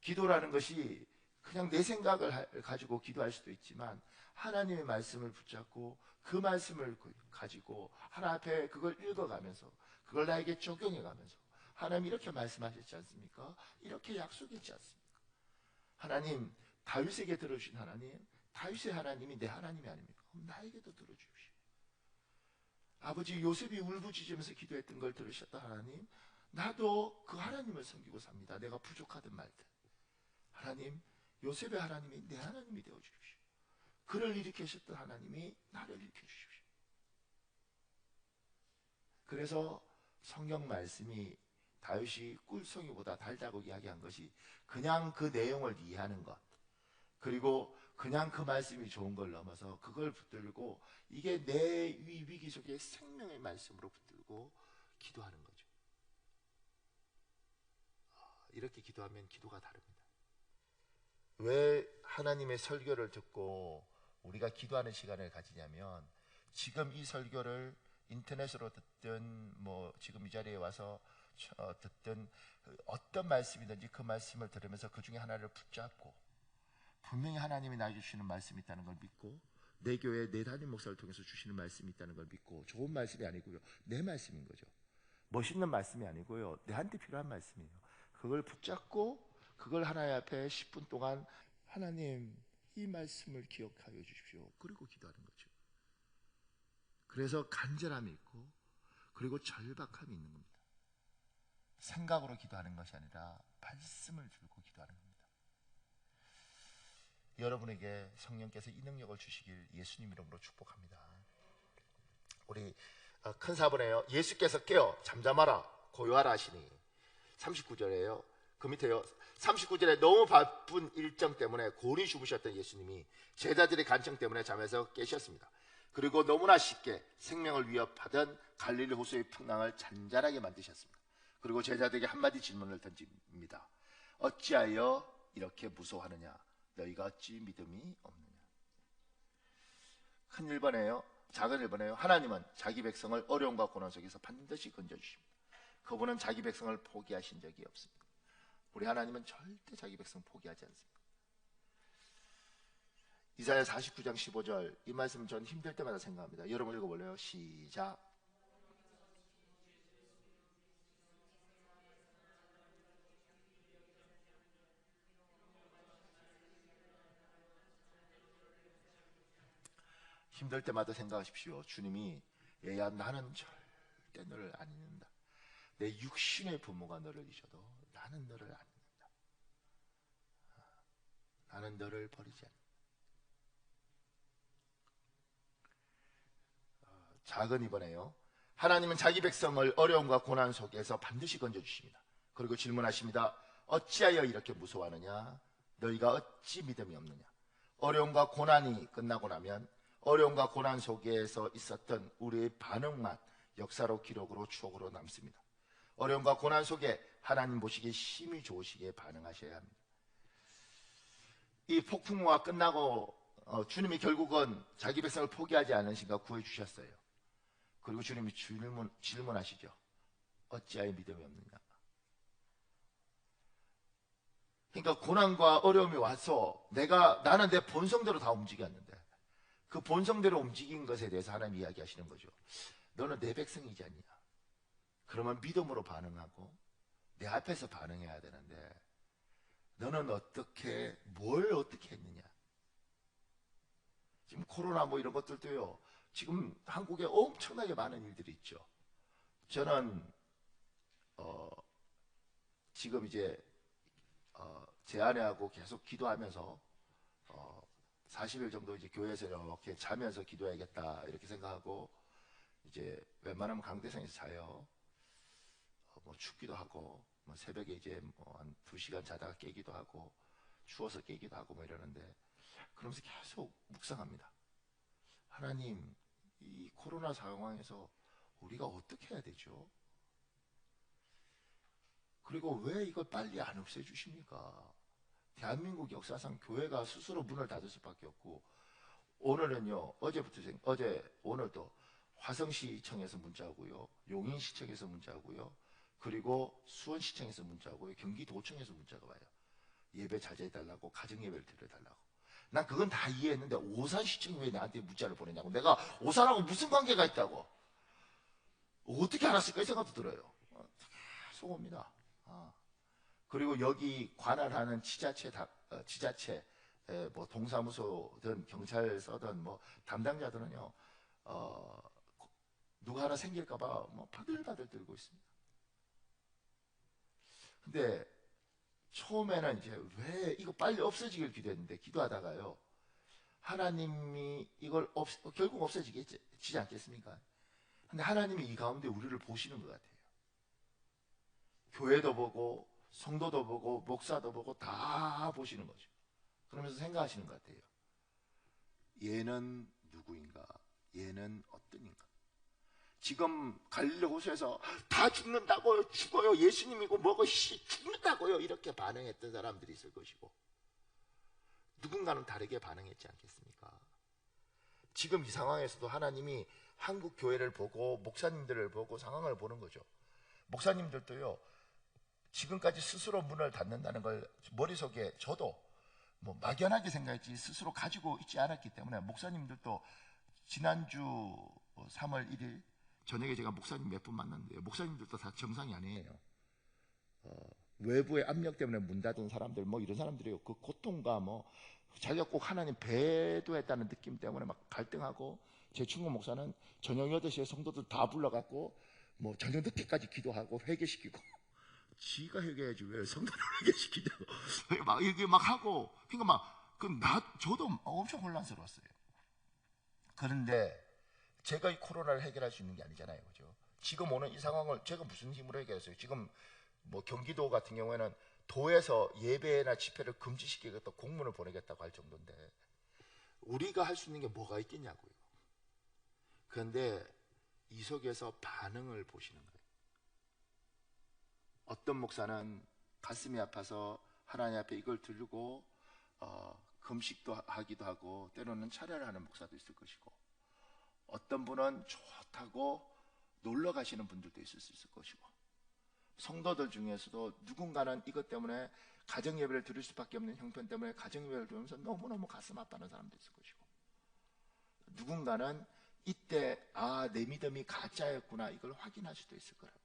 기도라는 것이 그냥 내 생각을 가지고 기도할 수도 있지만 하나님의 말씀을 붙잡고 그 말씀을 가지고 하나님 앞에 그걸 읽어가면서 그걸 나에게 적용해가면서 하나님 이렇게 말씀하셨지 않습니까? 이렇게 약속했지 않습니까? 하나님 다윗에게 들어주신 하나님, 다윗의 하나님이 내 하나님이 아닙니까? 그럼 나에게도 들어주십시오. 아버지 요셉이 울부짖으면서 기도했던 걸 들으셨다 하나님, 나도 그 하나님을 섬기고 삽니다. 내가 부족하든 말든. 하나님 요셉의 하나님이 내 하나님이 되어주십시오. 그를 일으키셨던 하나님이 나를 일으켜주십시오. 그래서 성경 말씀이 다윗이 꿀송이보다 달다고 이야기한 것이 그냥 그 내용을 이해하는 것, 그리고 그냥 그 말씀이 좋은 걸 넘어서 그걸 붙들고 이게 내 위기 속에 생명의 말씀으로 붙들고 기도하는 거죠. 이렇게 기도하면 기도가 다릅니다. 왜 하나님의 설교를 듣고 우리가 기도하는 시간을 가지냐면, 지금 이 설교를 인터넷으로 듣든 지금 이 자리에 와서 듣든 어떤 말씀이든지 그 말씀을 들으면서 그 중에 하나를 붙잡고 분명히 하나님이 나에게 주시는 말씀이 있다는 걸 믿고, 내 교회 내 담임 목사를 통해서 주시는 말씀이 있다는 걸 믿고, 좋은 말씀이 아니고요 내 말씀인 거죠. 멋있는 말씀이 아니고요 내한테 필요한 말씀이에요. 그걸 붙잡고 그걸 하나님 앞에 10분 동안 하나님 이 말씀을 기억하여 주십시오. 그리고 기도하는 거죠. 그래서 간절함이 있고 그리고 절박함이 있는 겁니다. 생각으로 기도하는 것이 아니라 말씀을 들고 기도하는 겁니다. 여러분에게 성령께서 이 능력을 주시길 예수님 이름으로 축복합니다. 우리 큰 사본에요. 예수께서 깨어 잠잠하라 고요하라 하시니 39절에요. 그 밑에요. 39절에 너무 바쁜 일정 때문에 곤히 주무셨던 예수님이 제자들의 간청 때문에 잠에서 깨셨습니다. 그리고 너무나 쉽게 생명을 위협하던 갈릴리 호수의 풍랑을 잔잔하게 만드셨습니다. 그리고 제자들에게 한마디 질문을 던집니다. 어찌하여 이렇게 무서워하느냐? 너희가 어찌 믿음이 없느냐? 큰 1번이에요. 작은 1번이에요. 하나님은 자기 백성을 어려움과 고난 속에서 반드시 건져주십니다. 그분은 자기 백성을 포기하신 적이 없습니다. 우리 하나님은 절대 자기 백성 포기하지 않습니다. 이사야 49장 15절 이 말씀 전 힘들 때마다 생각합니다. 여러분 읽어볼래요? 시작. 힘들 때마다 생각하십시오. 주님이 얘야 나는 절대 너를 안 잊는다. 내 육신의 부모가 너를 잊어도 나는 너를 안 잊는다. 나는 너를 버리지 않는다. 작은 이번에요. 하나님은 자기 백성을 어려움과 고난 속에서 반드시 건져주십니다. 그리고 질문하십니다. 어찌하여 이렇게 무서워하느냐? 너희가 어찌 믿음이 없느냐? 어려움과 고난이 끝나고 나면 어려움과 고난 속에서 있었던 우리의 반응만 역사로 기록으로 추억으로 남습니다. 어려움과 고난 속에 하나님 보시기에 심히 좋으시기에 반응하셔야 합니다. 이 폭풍우가 끝나고 주님이 결국은 자기 백성을 포기하지 않으신가 구해주셨어요. 그리고 주님이 질문하시죠. 어찌하여 믿음이 없느냐? 그러니까 고난과 어려움이 와서 나는 내 본성대로 다 움직였는데 그 본성대로 움직인 것에 대해서 하나님 이야기하시는 거죠. 너는 내 백성이지 않냐? 그러면 믿음으로 반응하고 내 앞에서 반응해야 되는데 너는 뭘 어떻게 했느냐? 지금 코로나 뭐 이런 것들도요. 지금 한국에 엄청나게 많은 일들이 있죠. 저는 지금 이제 제 아내하고 계속 기도하면서 40일 정도 이제 교회에서 이렇게 자면서 기도해야겠다 이렇게 생각하고 이제 웬만하면 강대상에서 자요. 뭐 춥기도 하고 뭐 새벽에 이제 뭐 한 2시간 자다가 깨기도 하고 추워서 깨기도 하고 뭐 이러는데 그러면서 계속 묵상합니다. 하나님, 이 코로나 상황에서 우리가 어떻게 해야 되죠? 그리고 왜 이걸 빨리 안 없애주십니까? 대한민국 역사상 교회가 스스로 문을 닫을 수밖에 없고 오늘은요, 오늘도 화성시청에서 문자고요, 용인시청에서 문자고요, 그리고 수원시청에서 문자고요, 경기도청에서 문자가 와요. 예배 자제해달라고, 가정예배를 드려달라고. 난 그건 다 이해했는데 오산시청이 왜 나한테 문자를 보내냐고. 내가 오산하고 무슨 관계가 있다고. 어떻게 알았을까 이 생각도 들어요. 계속 옵니다. 그리고 여기 관할하는 지자체, 뭐 동사무소든 경찰서든 뭐 담당자들은요, 누가 하나 생길까봐 뭐 바들바들 들고 있습니다. 근데 처음에는 이제 왜 이거 빨리 없어지길 기도했는데 기도하다가요, 하나님이 이걸 결국 없어지지 않겠습니까? 근데 하나님이 이 가운데 우리를 보시는 것 같아요. 교회도 보고 성도도 보고 목사도 보고 다 보시는 거죠. 그러면서 생각하시는 것 같아요. 얘는 누구인가? 얘는 어떤인가? 지금 갈릴리 호수에서 다 죽는다고요, 죽어요, 예수님이고 뭐고 죽는다고요, 이렇게 반응했던 사람들이 있을 것이고 누군가는 다르게 반응했지 않겠습니까? 지금 이 상황에서도 하나님이 한국 교회를 보고 목사님들을 보고 상황을 보는 거죠. 목사님들도요, 지금까지 스스로 문을 닫는다는 걸 머릿속에 저도 뭐 막연하게 생각했지 스스로 가지고 있지 않았기 때문에 목사님들도 지난주 3월 1일 저녁에 제가 목사님 몇 분 만났는데요, 목사님들도 다 정상이 아니에요. 외부의 압력 때문에 문 닫은 사람들 뭐 이런 사람들이요, 그 고통과 뭐 자기가 꼭 하나님 배도했다는 느낌 때문에 막 갈등하고 제 친구 목사는 저녁 8시에 성도들 다 불러갖고 뭐 저녁 늦게까지 기도하고 회개시키고 지가 회개해야지 왜 성도를 회개시키냐고 막 이게 막 하고 그러니까 막 저도 엄청 혼란스러웠어요. 그런데 제가 이 코로나를 해결할 수 있는 게 아니잖아요, 그죠? 지금 오는 이 상황을 제가 무슨 힘으로 해결했어요? 지금 뭐 경기도 같은 경우에는 도에서 예배나 집회를 금지시키겠다 공문을 보내겠다고 할 정도인데 우리가 할 수 있는 게 뭐가 있겠냐고요. 그런데 이 속에서 반응을 보시는 거예요. 어떤 목사는 가슴이 아파서 하나님 앞에 이걸 들고 금식도 하기도 하고 때로는 차례를 하는 목사도 있을 것이고, 어떤 분은 좋다고 놀러 가시는 분들도 있을 수 있을 것이고, 성도들 중에서도 누군가는 이것 때문에 가정예배를 드릴 수밖에 없는 형편 때문에 가정예배를 드리면서 너무너무 가슴 아파하는 사람도 있을 것이고, 누군가는 이때 내 믿음이 가짜였구나 이걸 확인할 수도 있을 거라고요.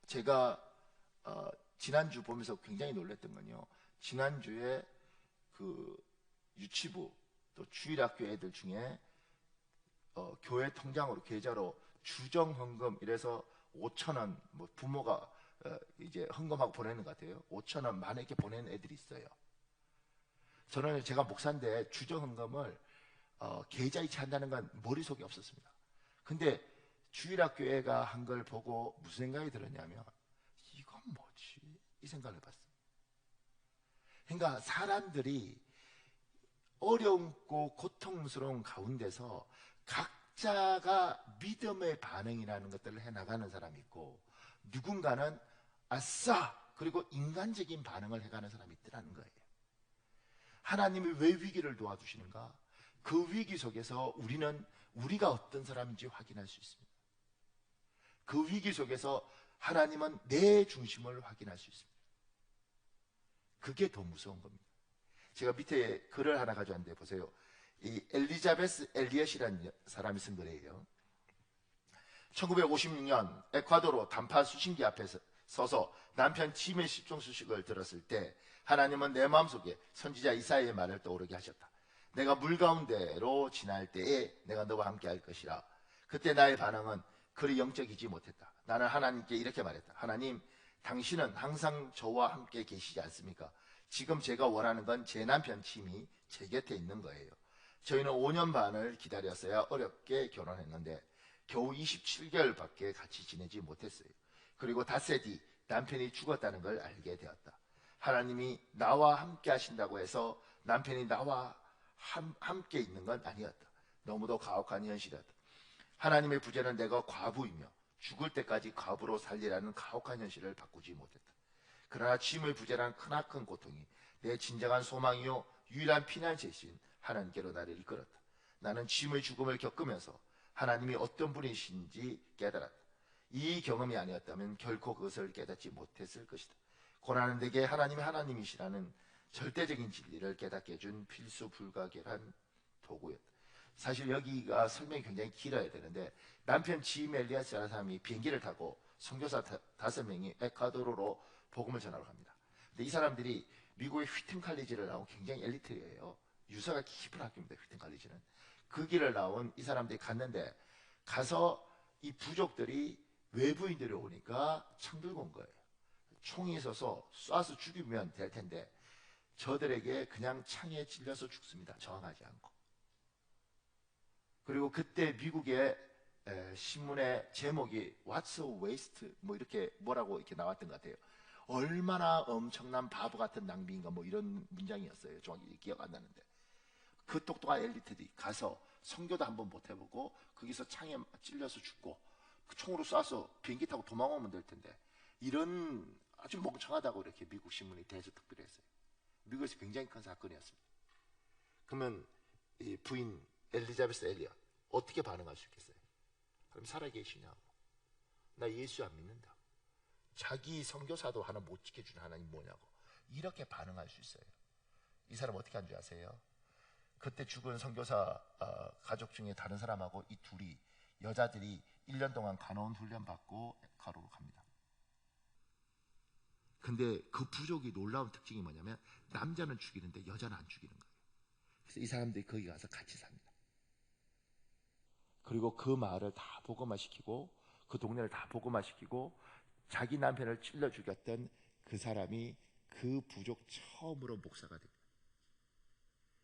제가 지난주 보면서 굉장히 놀랐던 건요, 지난주에 그 유치부 또 주일학교 애들 중에 교회 통장으로 계좌로 주정헌금 이래서 5,000원 뭐 부모가 이제 헌금하고 보내는 것 같아요. 5,000원 만약에 보내는 애들이 있어요. 저는 제가 목사인데 주정헌금을 계좌 이체한다는 건 머릿속에 없었습니다. 근데 주일학교 애가 한 걸 보고 무슨 생각이 들었냐면 이건 뭐지? 이 생각을 해봤어요. 그러니까 사람들이 어렵고 고통스러운 가운데서 각자가 믿음의 반응이라는 것들을 해나가는 사람이 있고, 누군가는 아싸 그리고 인간적인 반응을 해가는 사람이 있더라는 거예요. 하나님이 왜 위기를 도와주시는가? 그 위기 속에서 우리는 우리가 어떤 사람인지 확인할 수 있습니다. 그 위기 속에서 하나님은 내 중심을 확인할 수 있습니다. 그게 더 무서운 겁니다. 제가 밑에 글을 하나 가져왔는데 보세요. 이 엘리자베스 엘리엇이라는 사람이 쓴 글이에요. 1956년 에콰도르 단파 수신기 앞에 서서 남편 짐의 실종 소식을 들었을 때 하나님은 내 마음속에 선지자 이사야의 말을 떠오르게 하셨다. 내가 물 가운데로 지날 때에 내가 너와 함께 할 것이라. 그때 나의 반응은 그리 영적이지 못했다. 나는 하나님께 이렇게 말했다. 하나님, 당신은 항상 저와 함께 계시지 않습니까? 지금 제가 원하는 건 제 남편 짐이 제 곁에 있는 거예요. 저희는 5년 반을 기다렸어야 어렵게 결혼했는데 겨우 27개월밖에 같이 지내지 못했어요. 그리고 닷새 뒤 남편이 죽었다는 걸 알게 되었다. 하나님이 나와 함께 하신다고 해서 남편이 나와 함께 있는 건 아니었다. 너무도 가혹한 현실이었다. 하나님의 부재는 내가 과부이며 죽을 때까지 과부로 살리라는 가혹한 현실을 바꾸지 못했다. 그러나 짐의 부재란 크나큰 고통이 내 진정한 소망이요 유일한 피난처이신 하나님께로 나를 이끌었다. 나는 짐의 죽음을 겪으면서 하나님이 어떤 분이신지 깨달았다. 이 경험이 아니었다면 결코 그것을 깨닫지 못했을 것이다. 고난은 내게 하나님이 하나님이시라는 절대적인 진리를 깨닫게 해준 필수 불가결한 도구였다. 사실 여기가 설명이 굉장히 길어야 되는데, 남편 짐 엘리아스라는 사람이 비행기를 타고 선교사 5명이 에콰도르로 복음을 전하러 갑니다. 근데 이 사람들이 미국의 휘튼 칼리지를 나온 굉장히 엘리트예요. 유서가 깊은 학교입니다. 휘튼 칼리지는. 그 길을 나온 이 사람들이 갔는데, 가서 이 부족들이 외부인들이 오니까 창 들고 온 거예요. 총이 있어서 쏴서 죽이면 될 텐데 저들에게 그냥 창에 찔려서 죽습니다. 저항하지 않고. 그리고 그때 미국의 신문의 제목이 What's a waste? 뭐 이렇게 뭐라고 이렇게 나왔던 것 같아요. 얼마나 엄청난 바보 같은 낭비인가 뭐 이런 문장이었어요. 정확히 기억 안 나는데, 그 똑똑한 엘리트들이 가서 선교도 한번 못 해보고 거기서 창에 찔려서 죽고 그 총으로 쏴서 비행기 타고 도망오면 될 텐데, 이런 아주 멍청하다고 이렇게 미국 신문이 대조특별히 했어요. 미국에서 굉장히 큰 사건이었습니다. 그러면 이 부인 엘리자베스 엘리엇 어떻게 반응할 수 있겠어요? 그럼 살아계시냐고, 나 예수 안 믿는다, 자기 선교사도 하나 못 지켜주는 하나님 뭐냐고, 이렇게 반응할 수 있어요. 이 사람 어떻게 한 줄 아세요? 그때 죽은 선교사 가족 중에 다른 사람하고 이 둘이 여자들이 1년 동안 간호원 훈련 받고 가로로 갑니다. 근데 그 부족이 놀라운 특징이 뭐냐면 남자는 죽이는데 여자는 안 죽이는 거예요. 그래서 이 사람들이 거기 가서 같이 삽니다. 그리고 그 마을을 다 복음화시키고 그 동네를 다 복음화시키고 자기 남편을 찔러 죽였던 그 사람이 그 부족 처음으로 목사가 됩니다.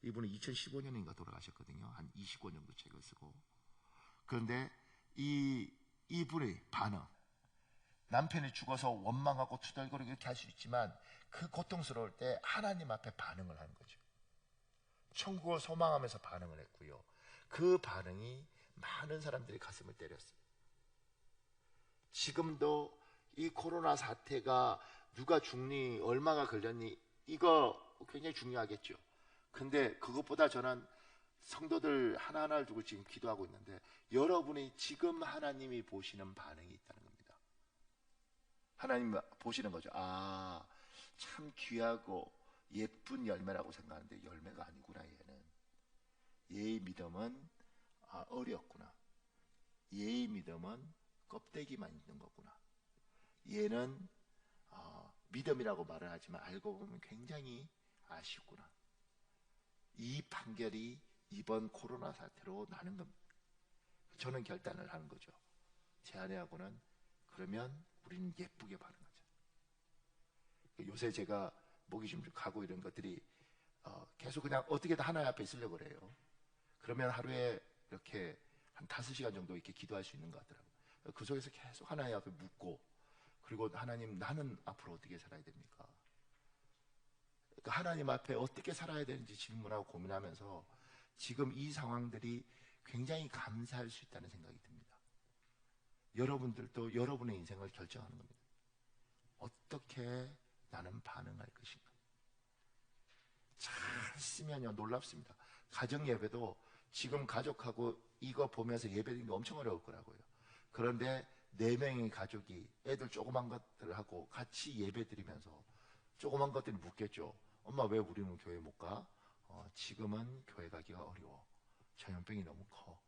이분은 2015년인가 돌아가셨거든요. 한 25년 정도 책을 쓰고. 그런데 이분의 반응, 남편이 죽어서 원망하고 투덜거리고 이렇게 할 수 있지만 그 고통스러울 때 하나님 앞에 반응을 하는 거죠. 천국을 소망하면서 반응을 했고요. 그 반응이 많은 사람들의 가슴을 때렸어요. 지금도 이 코로나 사태가 누가 죽니, 얼마가 걸렸니, 이거 굉장히 중요하겠죠. 근데 그것보다 저는 성도들 하나하나를 두고 지금 기도하고 있는데 여러분이 지금 하나님이 보시는 반응이 있다는 겁니다. 하나님 보시는 거죠. 아, 참 귀하고 예쁜 열매라고 생각하는데 열매가 아니구나. 얘의 믿음은 어렸구나. 얘의 믿음은 껍데기만 있는 거구나. 얘는 믿음이라고 말을 하지만 알고 보면 굉장히 아쉽구나. 이 판결이 이번 코로나 사태로 나는 겁니다. 저는 결단을 하는 거죠. 제 아내하고는 그러면 우리는 예쁘게 반응하자. 요새 제가 목이 좀 가고 이런 것들이 계속 그냥 어떻게든 하나님 앞에 있으려고 그래요. 그러면 하루에 이렇게 한 5시간 정도 이렇게 기도할 수 있는 것 같더라고요. 그 속에서 계속 하나님 앞에 묻고, 그리고 하나님, 나는 앞으로 어떻게 살아야 됩니까? 그러니까 하나님 앞에 어떻게 살아야 되는지 질문하고 고민하면서 지금 이 상황들이 굉장히 감사할 수 있다는 생각이 듭니다. 여러분들도 여러분의 인생을 결정하는 겁니다. 어떻게 나는 반응할 것인가. 잘 쓰면요 놀랍습니다. 가정 예배도 지금 가족하고 이거 보면서 예배드리는 게 엄청 어려울 거라고요. 그런데 4명의 가족이 애들 조그만 것들하고 같이 예배드리면서 조그만 것들이 묻겠죠. 엄마, 왜 우리는 교회 못 가? 지금은 교회 가기가 어려워. 전염병이 너무 커.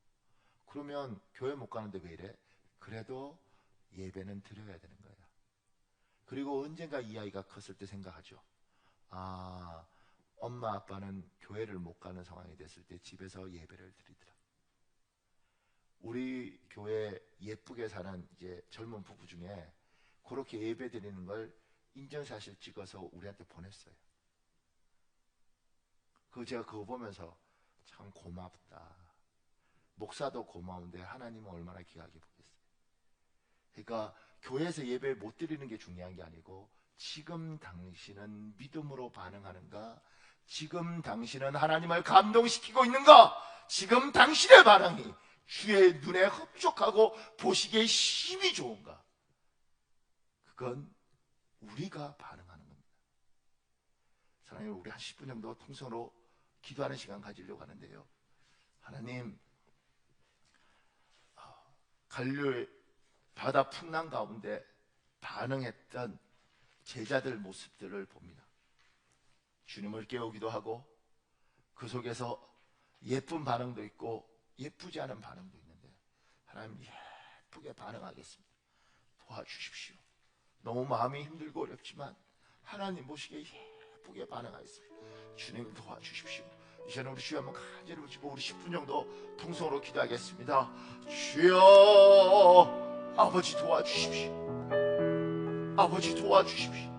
그러면 교회 못 가는데 왜 이래? 그래도 예배는 드려야 되는 거야. 그리고 언젠가 이 아이가 컸을 때 생각하죠. 아, 엄마 아빠는 교회를 못 가는 상황이 됐을 때 집에서 예배를 드리더라. 우리 교회 예쁘게 사는 이제 젊은 부부 중에 그렇게 예배 드리는 걸 인증샷을 찍어서 우리한테 보냈어요. 제가 그거 보면서 참 고맙다. 목사도 고마운데 하나님은 얼마나 귀하게 보겠어요. 그러니까 교회에서 예배 못 드리는 게 중요한 게 아니고 지금 당신은 믿음으로 반응하는가? 지금 당신은 하나님을 감동시키고 있는가? 지금 당신의 반응이 주의 눈에 흡족하고 보시기에 힘이 좋은가? 그건 우리가 반응하는 겁니다. 사랑해요, 우리 한 10분 정도 통성으로 기도하는 시간 가지려고 하는데요. 하나님, 갈릴리 바다 풍랑 가운데 반응했던 제자들 모습들을 봅니다. 주님을 깨우기도 하고 그 속에서 예쁜 반응도 있고 예쁘지 않은 반응도 있는데 하나님, 예쁘게 반응하겠습니다. 도와주십시오. 너무 마음이 힘들고 어렵지만 하나님 보시기에 예쁘게 반응하겠습니다. 주님 도와주십시오. 이제는 우리 주여 한번 간절히 부르시고 우리 10분 정도 통성으로 기도하겠습니다. 주여, 아버지 도와주십시오. 아버지 도와주십시오.